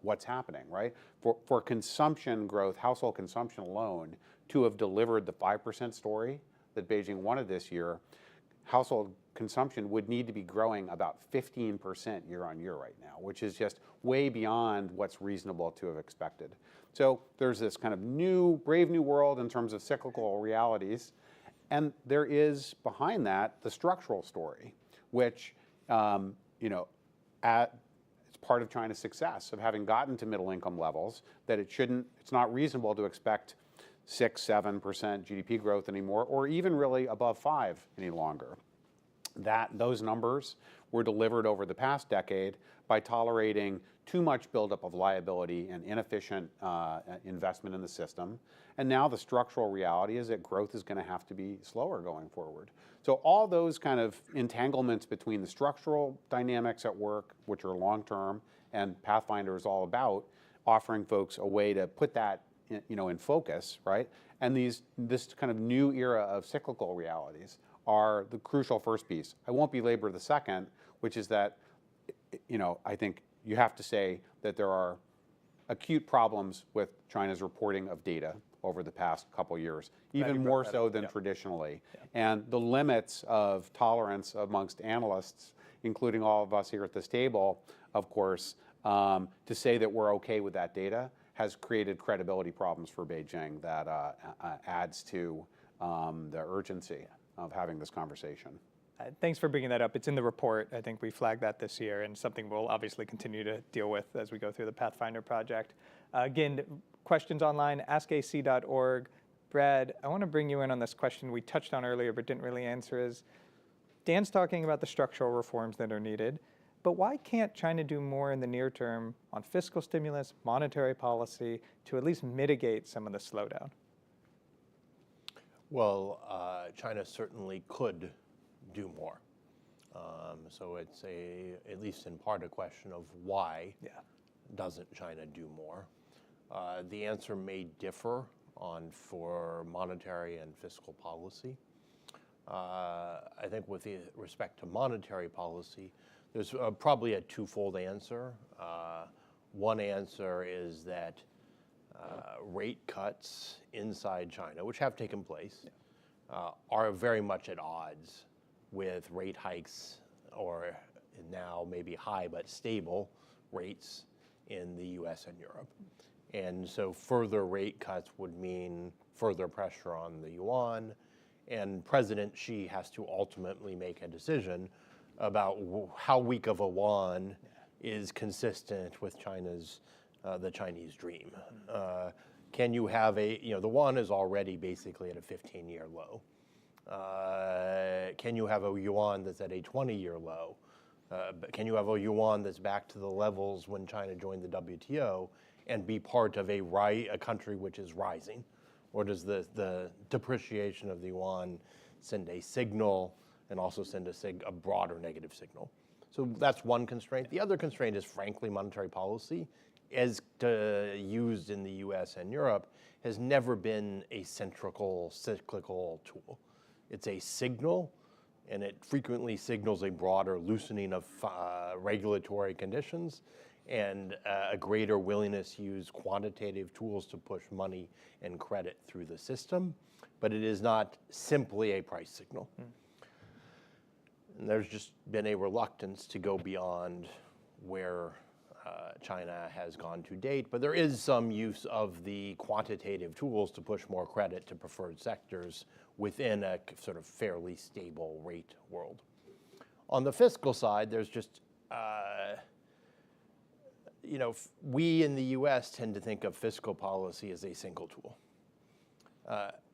what's happening, right? For consumption growth, household consumption alone, to have delivered the 5% story that Beijing wanted this year, household consumption would need to be growing about 15% year on year right now, which is just way beyond what's reasonable to have expected. So there's this kind of brave new world in terms of cyclical realities. And there is behind that the structural story, which, it's part of China's success of having gotten to middle income levels, that it's not reasonable to expect 6-7% GDP growth anymore, or even really above 5 any longer. Those numbers were delivered over the past decade by tolerating too much buildup of liability and inefficient investment in the system. And now the structural reality is that growth is going to have to be slower going forward. So all those kind of entanglements between the structural dynamics at work, which are long-term, and Pathfinder is all about offering folks a way to put that in focus, right? And this kind of new era of cyclical realities are the crucial first piece. I won't belabor the second, which is that, I think you have to say that there are acute problems with China's reporting of data over the past couple years, even more so than traditionally. And the limits of tolerance amongst analysts, including all of us here at this table, of course, to say that we're okay with that data has created credibility problems for Beijing that adds to the urgency of having this conversation. Thanks for bringing that up. It's in the report. I think we flagged that this year, and something we'll obviously continue to deal with as we go through the Pathfinder project. Again, questions online, askac.org. Brad, I want to bring you in on this question we touched on earlier but didn't really answer is, Dan's talking about the structural reforms that are needed, but why can't China do more in the near term on fiscal stimulus, monetary policy, to at least mitigate some of the slowdown? Well, China certainly could do more. So it's at least in part, a question of why doesn't China do more? The answer may differ for monetary and fiscal policy. I think with respect to monetary policy, there's probably a twofold answer. One answer is that rate cuts inside China, which have taken place, are very much at odds with rate hikes, or now maybe high but stable rates in the US and Europe. And so further rate cuts would mean further pressure on the yuan, and President Xi has to ultimately make a decision about how weak of a yuan is consistent with the Chinese dream. Can you have the yuan is already basically at a 15-year low. Can you have a yuan that's at a 20-year low? Can you have a yuan that's back to the levels when China joined the WTO and be part of a country which is rising? Or does the depreciation of the yuan send a signal and also send a broader negative signal? So that's one constraint. The other constraint is, frankly, monetary policy, as used in the US and Europe, has never been a cyclical tool. It's a signal, and it frequently signals a broader loosening of regulatory conditions and a greater willingness to use quantitative tools to push money and credit through the system. But it is not simply a price signal. And there's just been a reluctance to go beyond where China has gone to date, but there is some use of the quantitative tools to push more credit to preferred sectors within a sort of fairly stable rate world. On the fiscal side, there's just, we in the US tend to think of fiscal policy as a single tool.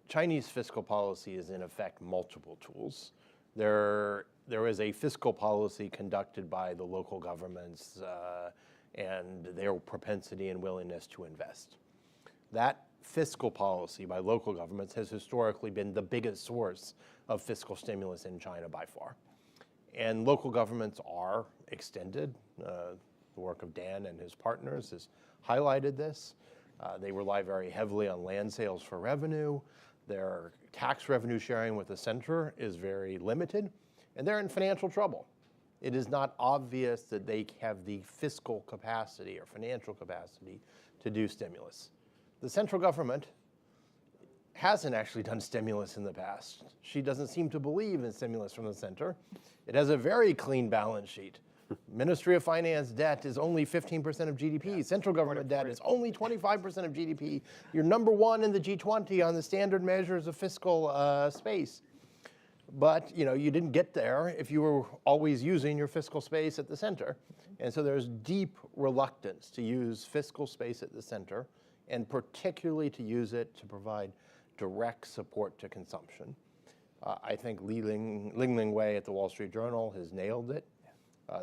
Chinese fiscal policy is in effect multiple tools. There is a fiscal policy conducted by the local governments and their propensity and willingness to invest. That fiscal policy by local governments has historically been the biggest source of fiscal stimulus in China by far. And local governments are extended. The work of Dan and his partners has highlighted this. They rely very heavily on land sales for revenue. Their tax revenue sharing with the center is very limited, and they're in financial trouble. It is not obvious that they have the fiscal capacity or financial capacity to do stimulus. The central government hasn't actually done stimulus in the past. She doesn't seem to believe in stimulus from the center. It has a very clean balance sheet. Ministry of Finance debt is only 15% of GDP. Central government debt is only 25% of GDP. You're number one in the G20 on the standard measures of fiscal space. But you didn't get there if you were always using your fiscal space at the center. And so there's deep reluctance to use fiscal space at the center, and particularly to use it to provide direct support to consumption. I think Ling Wei at the Wall Street Journal has nailed it.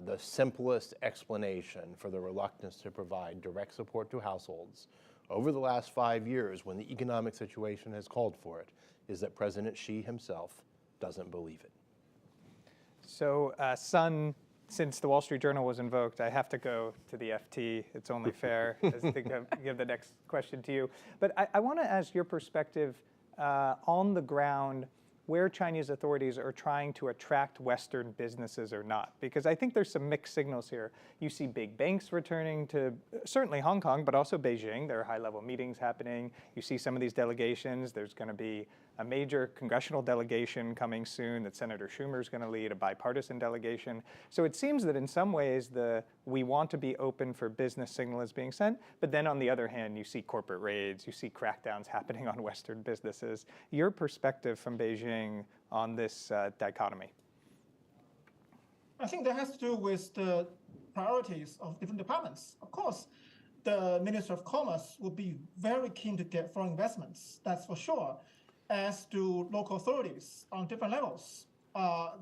The simplest explanation for the reluctance to provide direct support to households over the last 5 years, when the economic situation has called for it, is that President Xi himself doesn't believe it. So, Sun, since the Wall Street Journal was invoked, I have to go to the FT. It's only fair to give the next question to you. But I want to ask your perspective on the ground, where Chinese authorities are trying to attract Western businesses or not. Because I think there's some mixed signals here. You see big banks returning to certainly Hong Kong, but also Beijing. There are high-level meetings happening. You see some of these delegations. There's going to be a major congressional delegation coming soon that Senator Schumer is going to lead, a bipartisan delegation. So it seems that in some ways we want to be open for business signal is being sent, but then on the other hand, you see corporate raids, you see crackdowns happening on Western businesses. Your perspective from Beijing on this dichotomy? I think that has to do with the priorities of different departments. Of course, the Minister of Commerce will be very keen to get foreign investments, that's for sure, as do local authorities on different levels.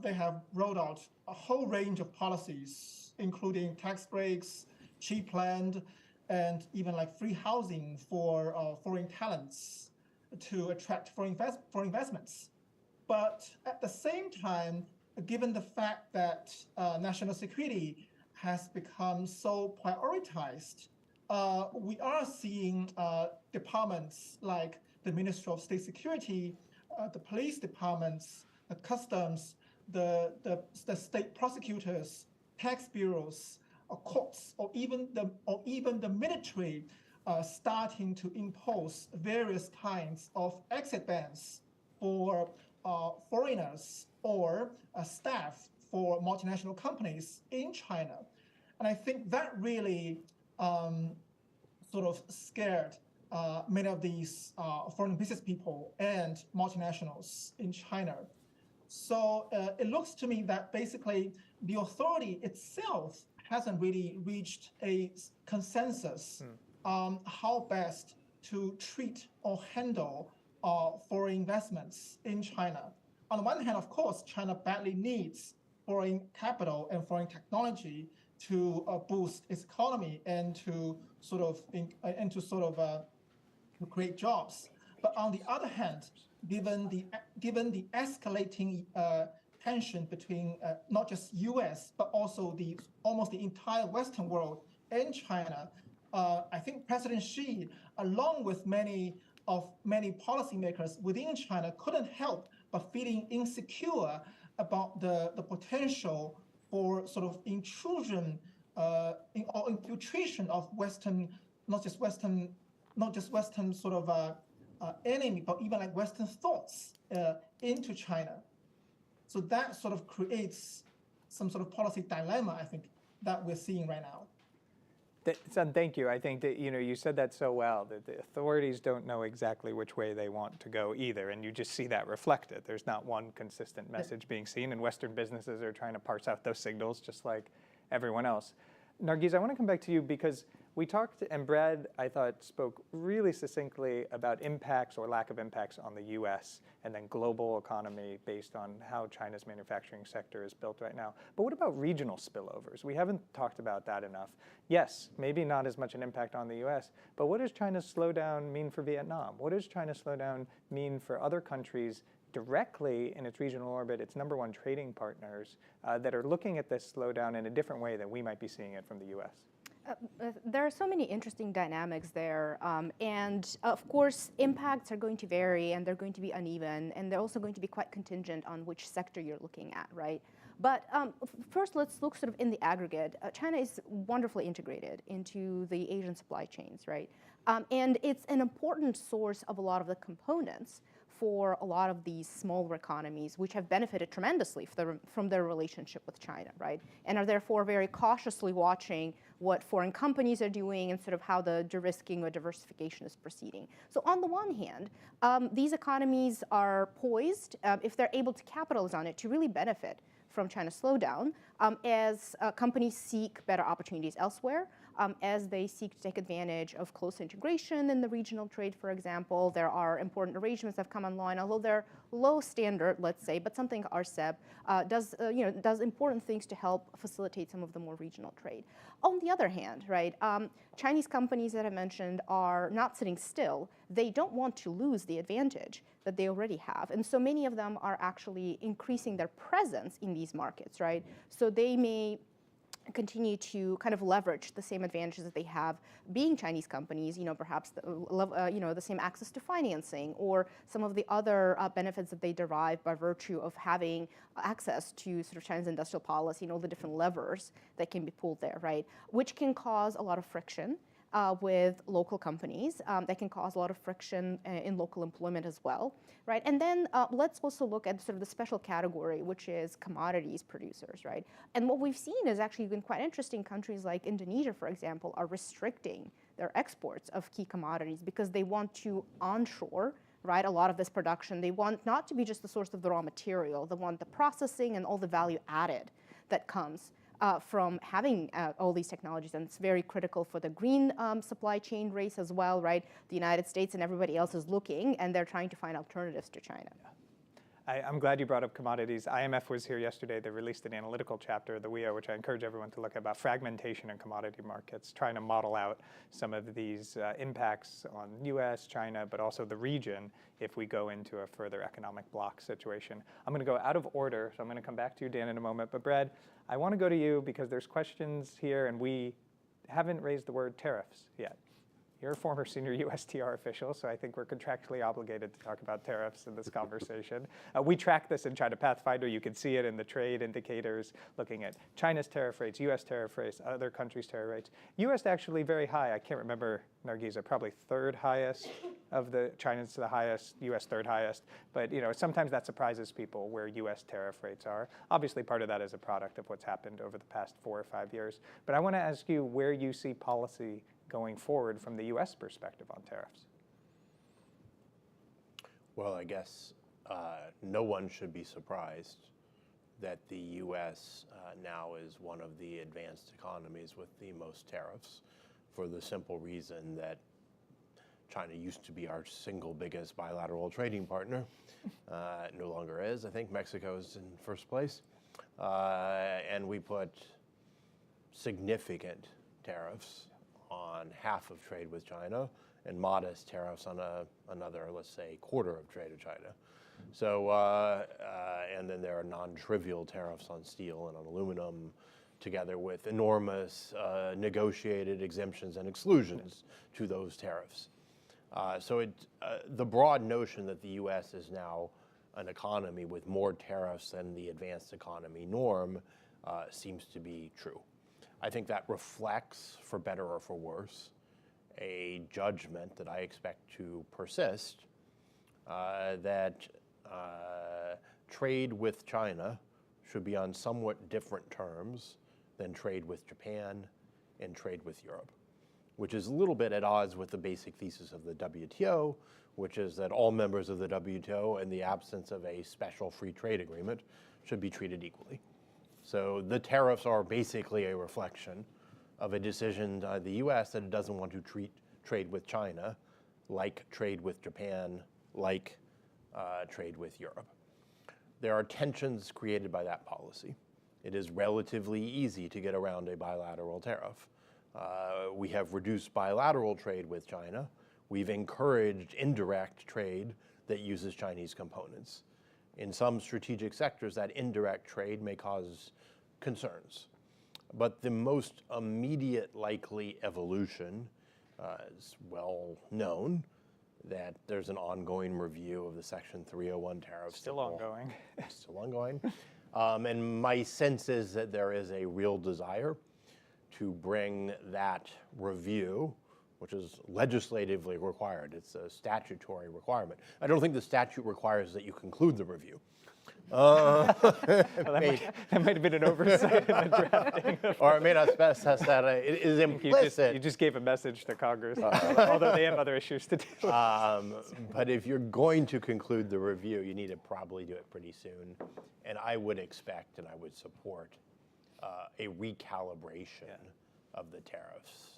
They have rolled out a whole range of policies, including tax breaks, cheap land, and even like free housing for foreign talents to attract foreign investments. But at the same time, given the fact that national security has become so prioritized, we are seeing departments like the Ministry of State Security, the police departments, the customs, the state prosecutors, tax bureaus, courts, or even the military starting to impose various kinds of exit bans for foreigners or staff for multinational companies in China. And I think that really sort of scared many of these foreign business people and multinationals in China. So it looks to me that basically the authority itself hasn't really reached a consensus on how best to treat or handle foreign investments in China. On the one hand, of course, China badly needs foreign capital and foreign technology to boost its economy and to create jobs. But on the other hand, given the escalating tension between not just U.S. but also almost the entire Western world and China, I think President Xi, along with many policymakers within China, couldn't help but feeling insecure about the potential for sort of intrusion or infiltration of Western, not just Western sort of enemy, but even like Western thoughts into China. So that sort of creates some sort of policy dilemma, I think, that we're seeing right now. Son, thank you. I think that you said that so well, that the authorities don't know exactly which way they want to go either, and you just see that reflected. There's not one consistent message being seen, and Western businesses are trying to parse out those signals just like everyone else. Nargis, I want to come back to you because we talked, and Brad, I thought, spoke really succinctly about impacts or lack of impacts on the U.S. and then global economy based on how China's manufacturing sector is built right now. But what about regional spillovers? We haven't talked about that enough. Yes, maybe not as much an impact on the U.S., but what does China's slowdown mean for Vietnam? What does China's slowdown mean for other countries directly in its regional orbit, its number one trading partners that are looking at this slowdown in a different way than we might be seeing it from the U.S.? There are so many interesting dynamics there. And of course, impacts are going to vary and they're going to be uneven. And they're also going to be quite contingent on which sector you're looking at, right? But first, let's look sort of in the aggregate. China is wonderfully integrated into the Asian supply chains, right? And it's an important source of a lot of the components for a lot of these smaller economies, which have benefited tremendously from their relationship with China, right? And are therefore very cautiously watching what foreign companies are doing and sort of how the de-risking or diversification is proceeding. So on the one hand, these economies are poised, if they're able to capitalize on it, to really benefit from China's slowdown as companies seek better opportunities elsewhere, as they seek to take advantage of close integration in the regional trade, for example. There are important arrangements that have come online, although they're low standard, let's say, but something RCEP does important things to help facilitate some of the more regional trade. On the other hand, right, Chinese companies that I mentioned are not sitting still. They don't want to lose the advantage that they already have. And so many of them are actually increasing their presence in these markets, right? So they may continue to kind of leverage the same advantages that they have being Chinese companies, perhaps the same access to financing or some of the other benefits that they derive by virtue of having access to sort of China's industrial policy and all the different levers that can be pulled there, right? Which can cause a lot of friction with local companies. That can cause a lot of friction in local employment as well, right? And then let's also look at sort of the special category, which is commodities producers, right? And what we've seen is actually been quite interesting. Countries like Indonesia, for example, are restricting their exports of key commodities because they want to onshore, right, a lot of this production. They want not to be just the source of the raw material. They want the processing and all the value added that comes from having all these technologies, and it's very critical for the green supply chain race as well, right? The United States and everybody else is looking, and they're trying to find alternatives to China. I'm glad you brought up commodities. IMF was here yesterday. They released an analytical chapter of the WIA, which I encourage everyone to look at, about fragmentation in commodity markets, trying to model out some of these impacts on US, China, but also the region if we go into a further economic block situation. I'm going to go out of order, so I'm going to come back to you, Dan, in a moment. But Brad, I want to go to you because there's questions here, and we haven't raised the word tariffs yet. You're a former senior USTR official, so I think we're contractually obligated to talk about tariffs in this conversation. We track this in China Pathfinder. You can see it in the trade indicators, looking at China's tariff rates, US tariff rates, other countries' tariff rates. US actually very high. I can't remember, Nargis, probably third highest of the, China's the highest, US third highest. But sometimes that surprises people where US tariff rates are. Obviously, part of that is a product of what's happened over the past 4 or 5 years. But I want to ask you where you see policy going forward from the U.S. perspective on tariffs. Well, I guess no one should be surprised that the U.S. Now is one of the advanced economies with the most tariffs, for the simple reason that China used to be our single biggest bilateral trading partner. It no longer is. I think Mexico is in first place. And we put significant tariffs on half of trade with China and modest tariffs on another, let's say, quarter of trade with China. So, and then there are non-trivial tariffs on steel and on aluminum, together with enormous negotiated exemptions and exclusions to those tariffs. So the broad notion that the U.S. is now an economy with more tariffs than the advanced economy norm seems to be true. I think that reflects, for better or for worse, a judgment that I expect to persist, that trade with China should be on somewhat different terms than trade with Japan in trade with Europe, which is a little bit at odds with the basic thesis of the WTO, which is that all members of the WTO, in the absence of a special free trade agreement, should be treated equally. So the tariffs are basically a reflection of a decision by the US that it doesn't want to treat trade with China like trade with Japan, like trade with Europe. There are tensions created by that policy. It is relatively easy to get around a bilateral tariff. We have reduced bilateral trade with China. We've encouraged indirect trade that uses Chinese components. In some strategic sectors, that indirect trade may cause concerns. But the most immediate likely evolution is well known that there's an ongoing review of the Section 301 tariffs. Still ongoing. Still ongoing. And my sense is that there is a real desire to bring that review, which is legislatively required. It's a statutory requirement. I don't think the statute requires that you conclude the review. That might have been an oversight in the drafting. Or it may not specify that. It is implicit. You just gave a message to Congress, although they have other issues to deal with. But if you're going to conclude the review, you need to probably do it pretty soon. And I would expect and I would support a recalibration of the tariffs.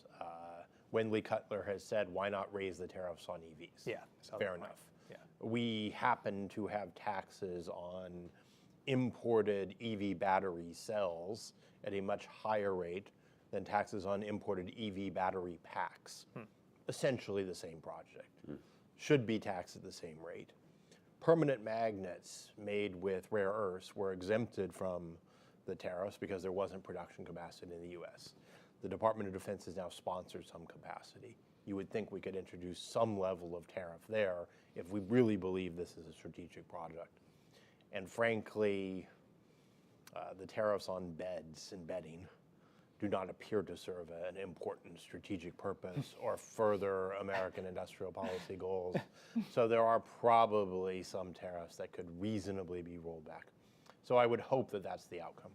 Wendley Cutler has said, why not raise the tariffs on EVs? Yeah, fair enough. Yeah. We happen to have taxes on imported EV battery cells at a much higher rate than taxes on imported EV battery packs. Essentially the same project. Should be taxed at the same rate. Permanent magnets made with rare earths were exempted from the tariffs because there wasn't production capacity in the US. The Department of Defense has now sponsored some capacity. You would think we could introduce some level of tariff there if we really believe this is a strategic project. And frankly, the tariffs on beds and bedding do not appear to serve an important strategic purpose or further American industrial policy goals. So there are probably some tariffs that could reasonably be rolled back. So I would hope that that's the outcome.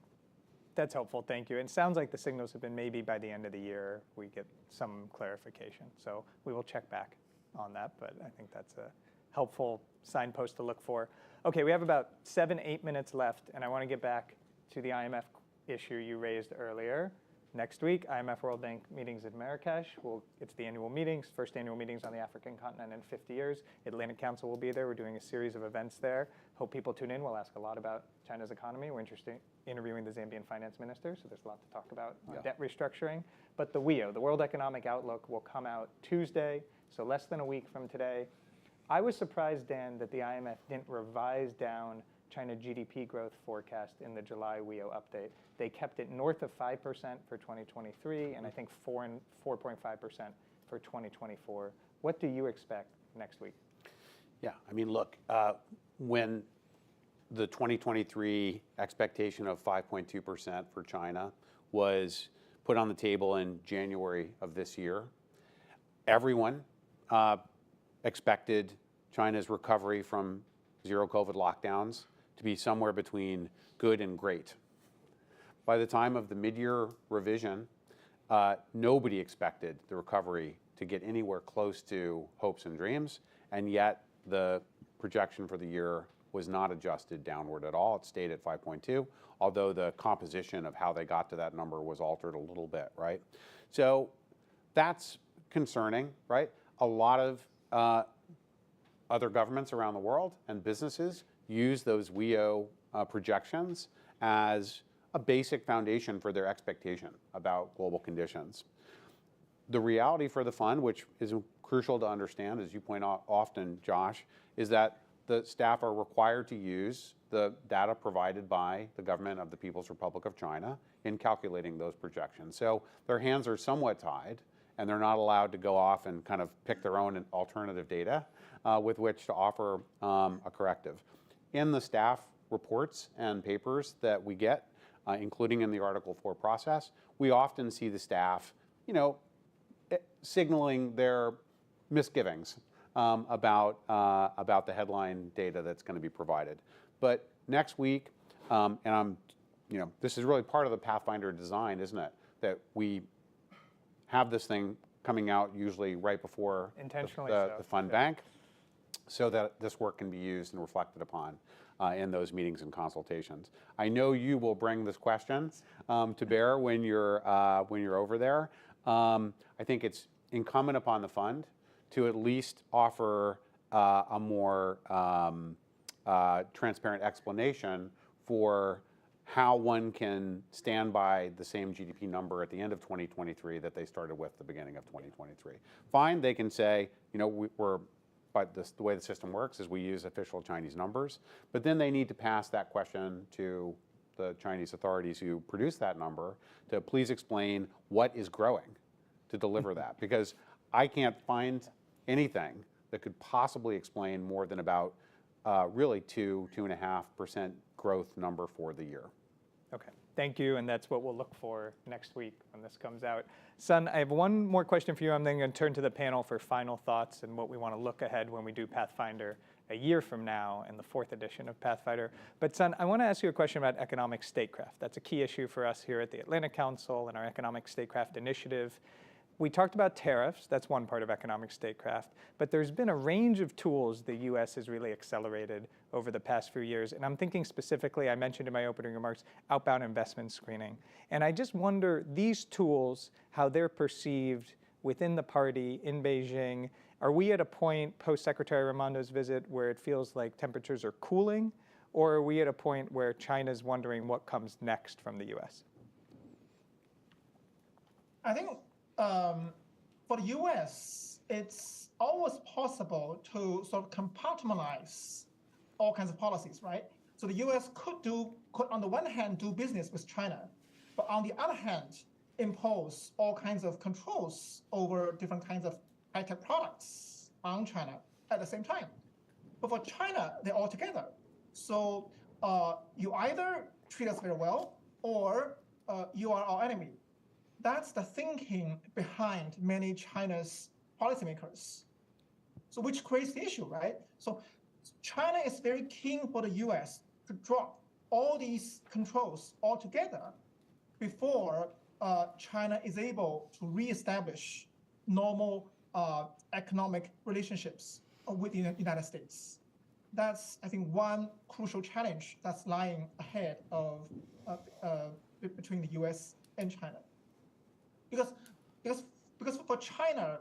That's helpful, thank you. And it sounds like the signals have been maybe by the end of the year we get some clarification. So we will check back on that, but I think that's a helpful signpost to look for. Okay, we have about 7-8 minutes left, and I want to get back to the IMF issue you raised earlier. Next week, IMF World Bank meetings in Marrakesh. It's the annual meetings, first annual meetings on the African continent in 50 years. Atlantic Council will be there. We're doing a series of events there. Hope people tune in. We'll ask a lot about China's economy. We're interested in interviewing the Zambian finance minister, so there's a lot to talk about on debt restructuring. But the WEO, the World Economic Outlook, will come out Tuesday, so less than a week from today. I was surprised, Dan, that the IMF didn't revise down China GDP growth forecast in the July WEO update. They kept it north of 5% for 2023, and I think 4.5% for 2024. What do you expect next week? Yeah, I mean, look, when the 2023 expectation of 5.2% for China was put on the table in January of this year, everyone expected China's recovery from zero COVID lockdowns to be somewhere between good and great. By the time of the mid-year revision, nobody expected the recovery to get anywhere close to hopes and dreams, and yet the projection for the year was not adjusted downward at all. It stayed at 5.2, although the composition of how they got to that number was altered a little bit, right? So that's concerning, right? A lot of other governments around the world and businesses use those WEO projections as a basic foundation for their expectation about global conditions. The reality for the fund, which is crucial to understand, as you point out often, Josh, is that the staff are required to use the data provided by the government of the People's Republic of China in calculating those projections. So their hands are somewhat tied, and they're not allowed to go off and kind of pick their own alternative data with which to offer a corrective. In the staff reports and papers that we get, including in the Article 4 process, we often see the staff, signaling their misgivings about the headline data that's going to be provided. But next week, and this is really part of the Pathfinder design, isn't it? That we have this thing coming out usually right before Intentionally the fund bank, so that this work can be used and reflected upon in those meetings and consultations. I know you will bring this question to bear when you're over there. I think it's incumbent upon the fund to at least offer a more transparent explanation for how one can stand by the same GDP number at the end of 2023 that they started with the beginning of 2023. Fine, they can say, but the way the system works is we use official Chinese numbers, but then they need to pass that question to the Chinese authorities who produce that number to please explain what is growing to deliver that, because I can't find anything that could possibly explain more than about really 2.5% growth number for the year. Okay, thank you, and that's what we'll look for next week when this comes out. Sun, I have one more question for you. I'm then going to turn to the panel for final thoughts and what we want to look ahead when we do Pathfinder a year from now in the 4th edition of Pathfinder. But Sun, I want to ask you a question about economic statecraft. That's a key issue for us here at the Atlantic Council and our Economic Statecraft Initiative. We talked about tariffs, that's one part of economic statecraft, but there's been a range of tools the US has really accelerated over the past few years. And I'm thinking specifically, I mentioned in my opening remarks, outbound investment screening. And I just wonder, these tools, how they're perceived within the party in Beijing. Are we at a point post-Secretary Raimondo's visit where it feels like temperatures are cooling? Or are we at a point where China's wondering what comes next from the US? I think for the US, it's always possible to sort of compartmentalize all kinds of policies, right? So the US could on the one hand, do business with China, but on the other hand, impose all kinds of controls over different kinds of high-tech products on China at the same time. But for China, they're all together. So you either treat us very well, or you are our enemy. That's the thinking behind many China's policymakers. So which creates the issue, right? So China is very keen for the US to drop all these controls altogether before China is able to reestablish normal economic relationships with the United States. That's, I think, one crucial challenge that's lying ahead of between the US and China. Because for China,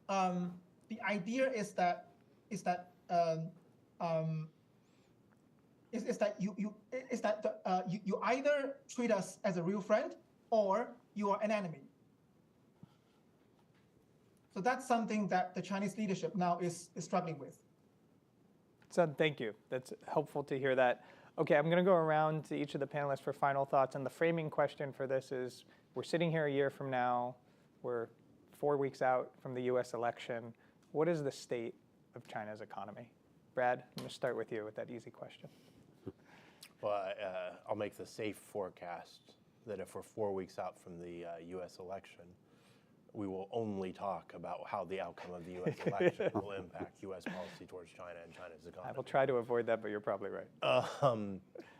the idea is that you either treat us as a real friend or you are an enemy. So that's something that the Chinese leadership now is struggling with. Sun, thank you. That's helpful to hear that. Okay, I'm going to go around to each of the panelists for final thoughts. And the framing question for this is, we're sitting here a year from now. We're 4 weeks out from the US election. What is the state of China's economy? Brad, I'm going to start with you with that easy question. Well, I'll make the safe forecast that if we're 4 weeks out from the US election, we will only talk about how the outcome of the US election will impact US policy towards China and China's economy. I will try to avoid that, but you're probably right.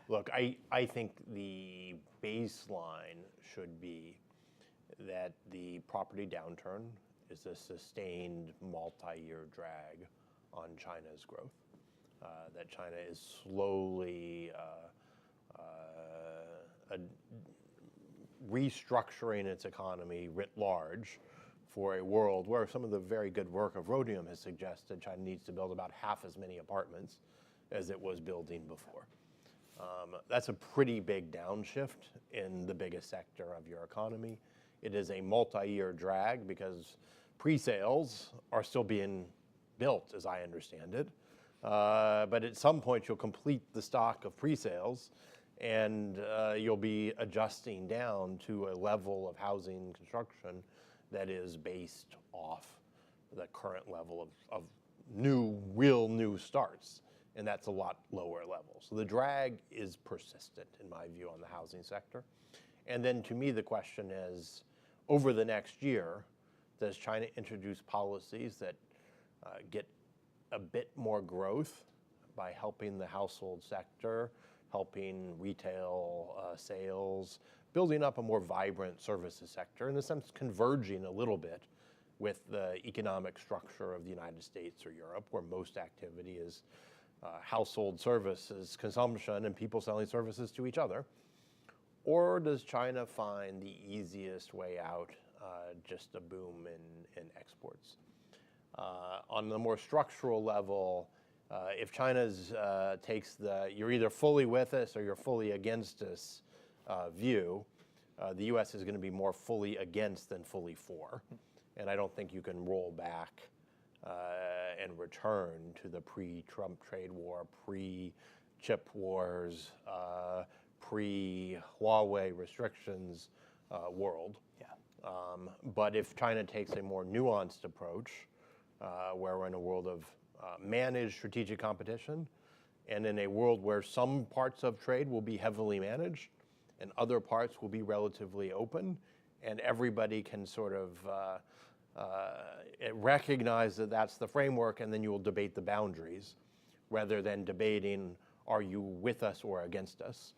Look, I think the baseline should be that the property downturn is a sustained multi-year drag on China's growth, that China is slowly restructuring its economy writ large for a world where some of the very good work of Rhodium has suggested China needs to build about half as many apartments as it was building before. That's a pretty big downshift in the biggest sector of your economy. It is a multi-year drag because pre-sales are still being built, as I understand it. But at some point, you'll complete the stock of pre-sales, and you'll be adjusting down to a level of housing construction that is based off the current level of real new starts. And that's a lot lower level. So the drag is persistent, in my view, on the housing sector. And then to me, the question is, over the next year, does China introduce policies that get a bit more growth by helping the household sector helping retail sales, building up a more vibrant services sector, in a sense converging a little bit with the economic structure of the United States or Europe, where most activity is household services consumption and people selling services to each other? Or does China find the easiest way out just a boom in exports? On the more structural level, if China's takes the you're either fully with us or you're fully against us view, the U.S. is going to be more fully against than fully for. And I don't think you can roll back and return to the pre-Trump trade war, pre-chip wars, pre-Huawei restrictions world. Yeah. But if China takes a more nuanced approach, where we're in a world of managed strategic competition, and in a world where some parts of trade will be heavily managed and other parts will be relatively open, and everybody can sort of recognize that that's the framework, and then you will debate the boundaries rather than debating, are you with us or against us?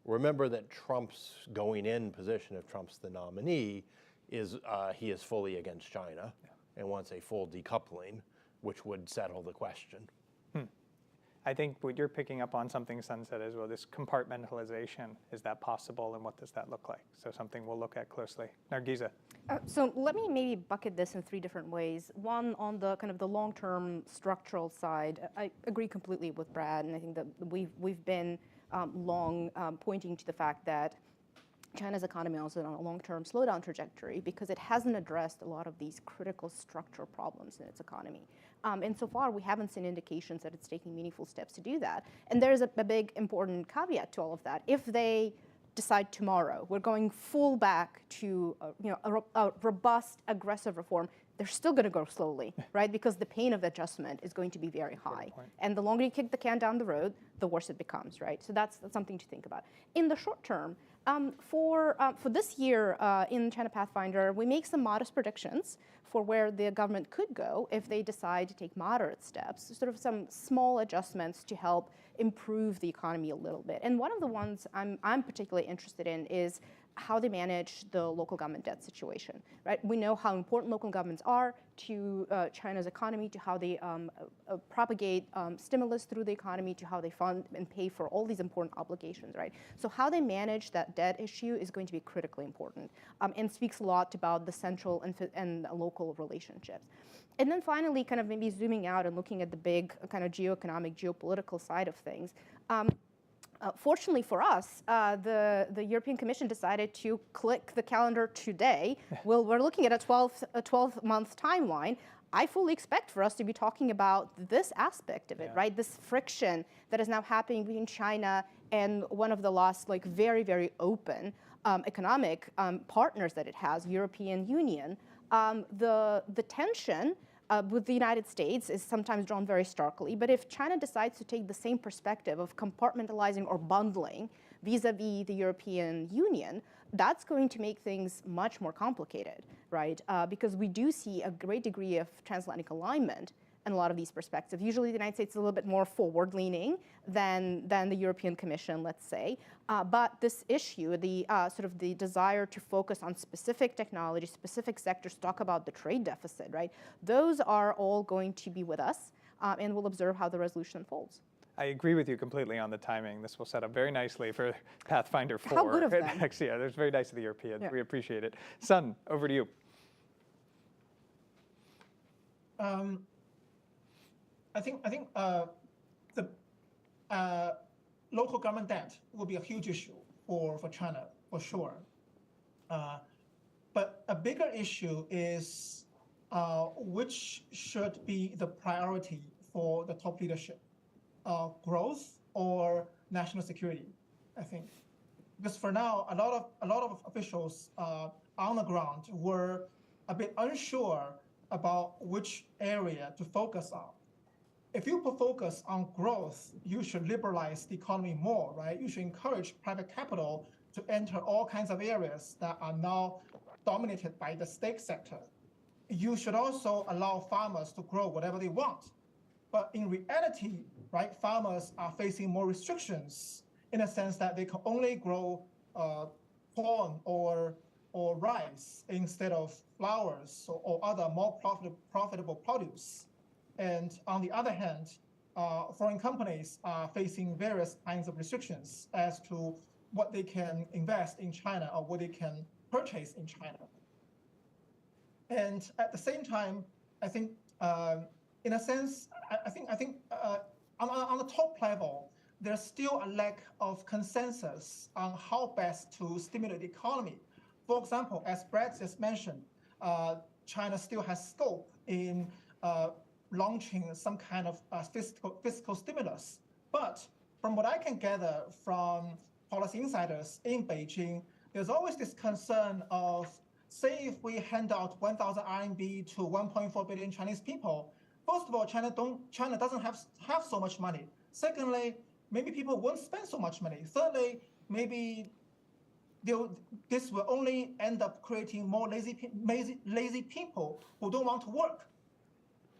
Remember that Trump's going in position, if Trump's the nominee, is he is fully against China and wants a full decoupling, which would settle the question. I think what you're picking up on something Sun said as well, this compartmentalization, is that possible and what does that look like? So something we'll look at closely. Nargiza. So let me maybe bucket this in three different ways. One, on the kind of the long-term structural side, I agree completely with Brad, and I think that we've been long pointing to the fact that China's economy also on a long-term slowdown trajectory because it hasn't addressed a lot of these critical structural problems in its economy. And so far, we haven't seen indications that it's taking meaningful steps to do that. And there's a big important caveat to all of that. If they decide tomorrow, we're going full back to a robust, aggressive reform, they're still going to go slowly, right? Because the pain of adjustment is going to be very high. And the longer you kick the can down the road, the worse it becomes, right? So that's something to think about. In the short term, for this year in China Pathfinder, we make some modest predictions for where the government could go if they decide to take moderate steps, sort of some small adjustments to help improve the economy a little bit. And one of the ones I'm particularly interested in is how they manage the local government debt situation, right? We know how important local governments are to China's economy, to how they propagate stimulus through the economy, to how they fund and pay for all these important obligations, right? So how they manage that debt issue is going to be critically important and speaks a lot about the central and local relationships. And then finally, kind of maybe zooming out and looking at the big kind of geopolitical side of things. Fortunately for us, the European Commission decided to click the calendar today. Well, we're looking at a 12-month timeline. I fully expect for us to be talking about this aspect of it, right? This friction that is now happening between China and one of the last, like, very, very open economic partners that it has, European Union. The tension with the United States is sometimes drawn very starkly, but if China decides to take the same perspective of compartmentalizing or bundling vis-a-vis the European Union, that's going to make things much more complicated, right? Because we do see a great degree of transatlantic alignment in a lot of these perspectives. Usually the United States is a little bit more forward-leaning than the European Commission, let's say. But this issue, the sort of the desire to focus on specific technology, specific sectors, talk about the trade deficit, right? Those are all going to be with us, and we'll observe how the resolution unfolds. I agree with you completely on the timing. This will set up very nicely for Pathfinder 4. How good of them. Next year. That's very nice of the Europeans. Yeah. We appreciate it. Sun, over to you. I think the local government debt will be a huge issue for China, for sure. But a bigger issue is which should be the priority for the top leadership, growth or national security, I think. Because for now, a lot of officials on the ground were a bit unsure about which area to focus on. If you put focus on growth, you should liberalize the economy more, right? You should encourage private capital to enter all kinds of areas that are now dominated by the state sector. You should also allow farmers to grow whatever they want. But in reality, right, farmers are facing more restrictions in a sense that they can only grow corn or rice instead of flowers or other more profitable produce. And on the other hand, foreign companies are facing various kinds of restrictions as to what they can invest in China or what they can purchase in China. And at the same time, I think, in a sense, I think on the top level, there's still a lack of consensus on how best to stimulate the economy. For example, as Brad just mentioned, China still has scope in launching some kind of fiscal stimulus. But from what I can gather from policy insiders in Beijing, there's always this concern of, say, if we hand out 1,000 RMB to 1.4 billion Chinese people, first of all, China doesn't have so much money. Secondly, maybe people won't spend so much money. Thirdly, maybe this will only end up creating more lazy people who don't want to work.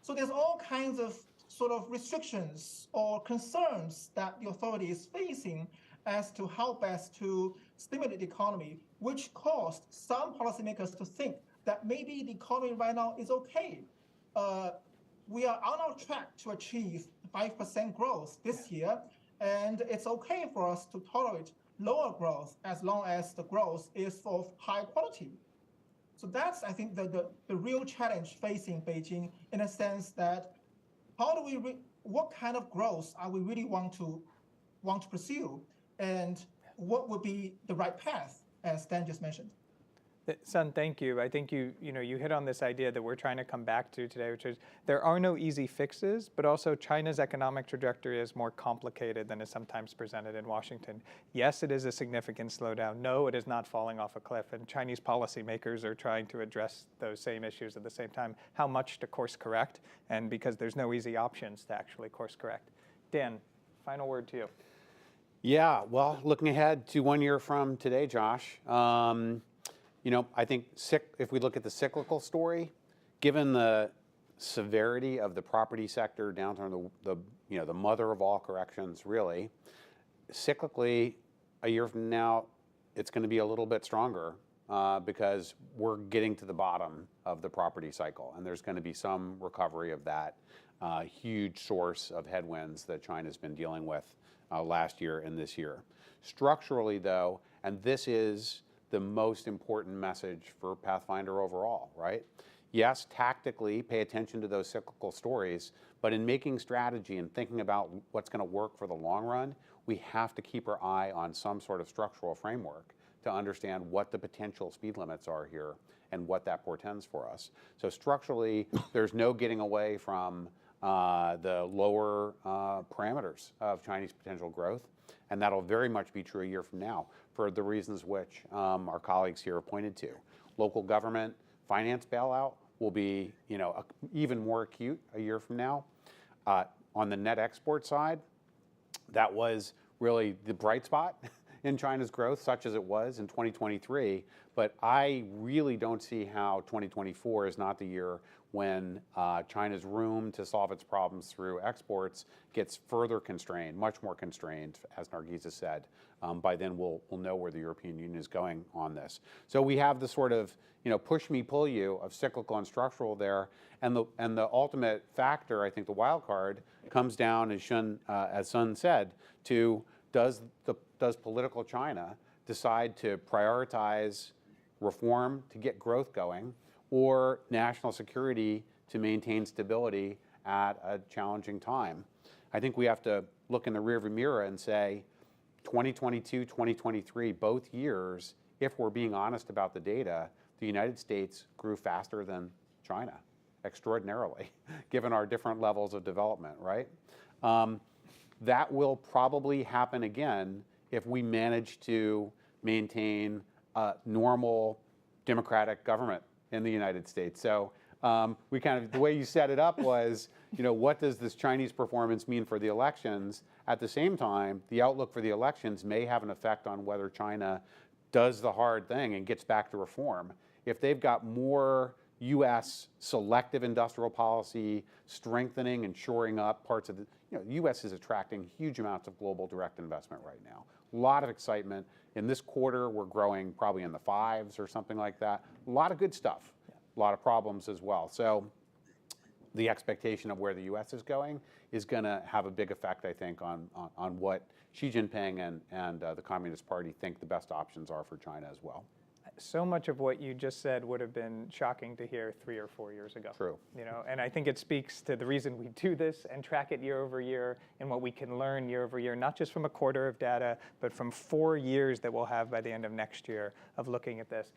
So there's all kinds of sort of restrictions or concerns that the authority is facing as to how best to stimulate the economy, which caused some policymakers to think that maybe the economy right now is okay. We are on our track to achieve 5% growth this year, and it's okay for us to tolerate lower growth as long as the growth is of high quality. So that's, I think, the real challenge facing Beijing, in a sense that how do we, what kind of growth are we really want to pursue, and what would be the right path, as Dan just mentioned. Sun, thank you. I think you hit on this idea that we're trying to come back to today, which is there are no easy fixes, but also China's economic trajectory is more complicated than is sometimes presented in Washington. Yes, it is a significant slowdown. No, it is not falling off a cliff, and Chinese policymakers are trying to address those same issues at the same time. How much to course correct, and because there's no easy options to actually course correct. Dan, final word to you. Yeah, well, looking ahead to 1 year from today, Josh, I think if we look at the cyclical story, given the severity of the property sector downturn, the mother of all corrections, really, cyclically, a year from now, it's going to be a little bit stronger because we're getting to the bottom of the property cycle, and there's going to be some recovery of that huge source of headwinds that China's been dealing with last year and this year. Structurally, though, and this is the most important message for Pathfinder overall, right? Yes, tactically, pay attention to those cyclical stories, but in making strategy and thinking about what's going to work for the long run, we have to keep our eye on some sort of structural framework to understand what the potential speed limits are here and what that portends for us. So structurally, there's no getting away from the lower parameters of Chinese potential growth, and that'll very much be true a year from now for the reasons which our colleagues here have pointed to. Local government finance bailout will be even more acute a year from now. On the net export side, that was really the bright spot in China's growth, such as it was in 2023. But I really don't see how 2024 is not the year when China's room to solve its problems through exports gets further constrained, much more constrained, as Nargis has said. By then, we'll know where the European Union is going on this. So we have the sort of push me, pull you of cyclical and structural there, and the ultimate factor, I think, the wild card comes down, as Sun said, to does political China decide to prioritize reform to get growth going, or national security to maintain stability at a challenging time? I think we have to look in the rearview mirror and say 2022, 2023, both years, if we're being honest about the data, the United States grew faster than China, extraordinarily, given our different levels of development, right? That will probably happen again if we manage to maintain a normal democratic government in the United States. So we the way you set it up was, what does this Chinese performance mean for the elections? At the same time, the outlook for the elections may have an effect on whether China does the hard thing and gets back to reform. If they've got more U.S. selective industrial policy, strengthening and shoring up parts of the, the U.S. is attracting huge amounts of global direct investment right now. A lot of excitement. In this quarter, we're growing probably in the 5s or something like that. A lot of good stuff, a lot of problems as well. So the expectation of where the U.S. is going to have a big effect, I think, on what Xi Jinping and the Communist Party think the best options are for China as well. So much of what you just said would have been shocking to hear 3 or 4 years ago. True. And I think it speaks to the reason we do this and track it year over year and what we can learn year over year, not just from a quarter of data, but from 4 years that we'll have by the end of next year of looking at this.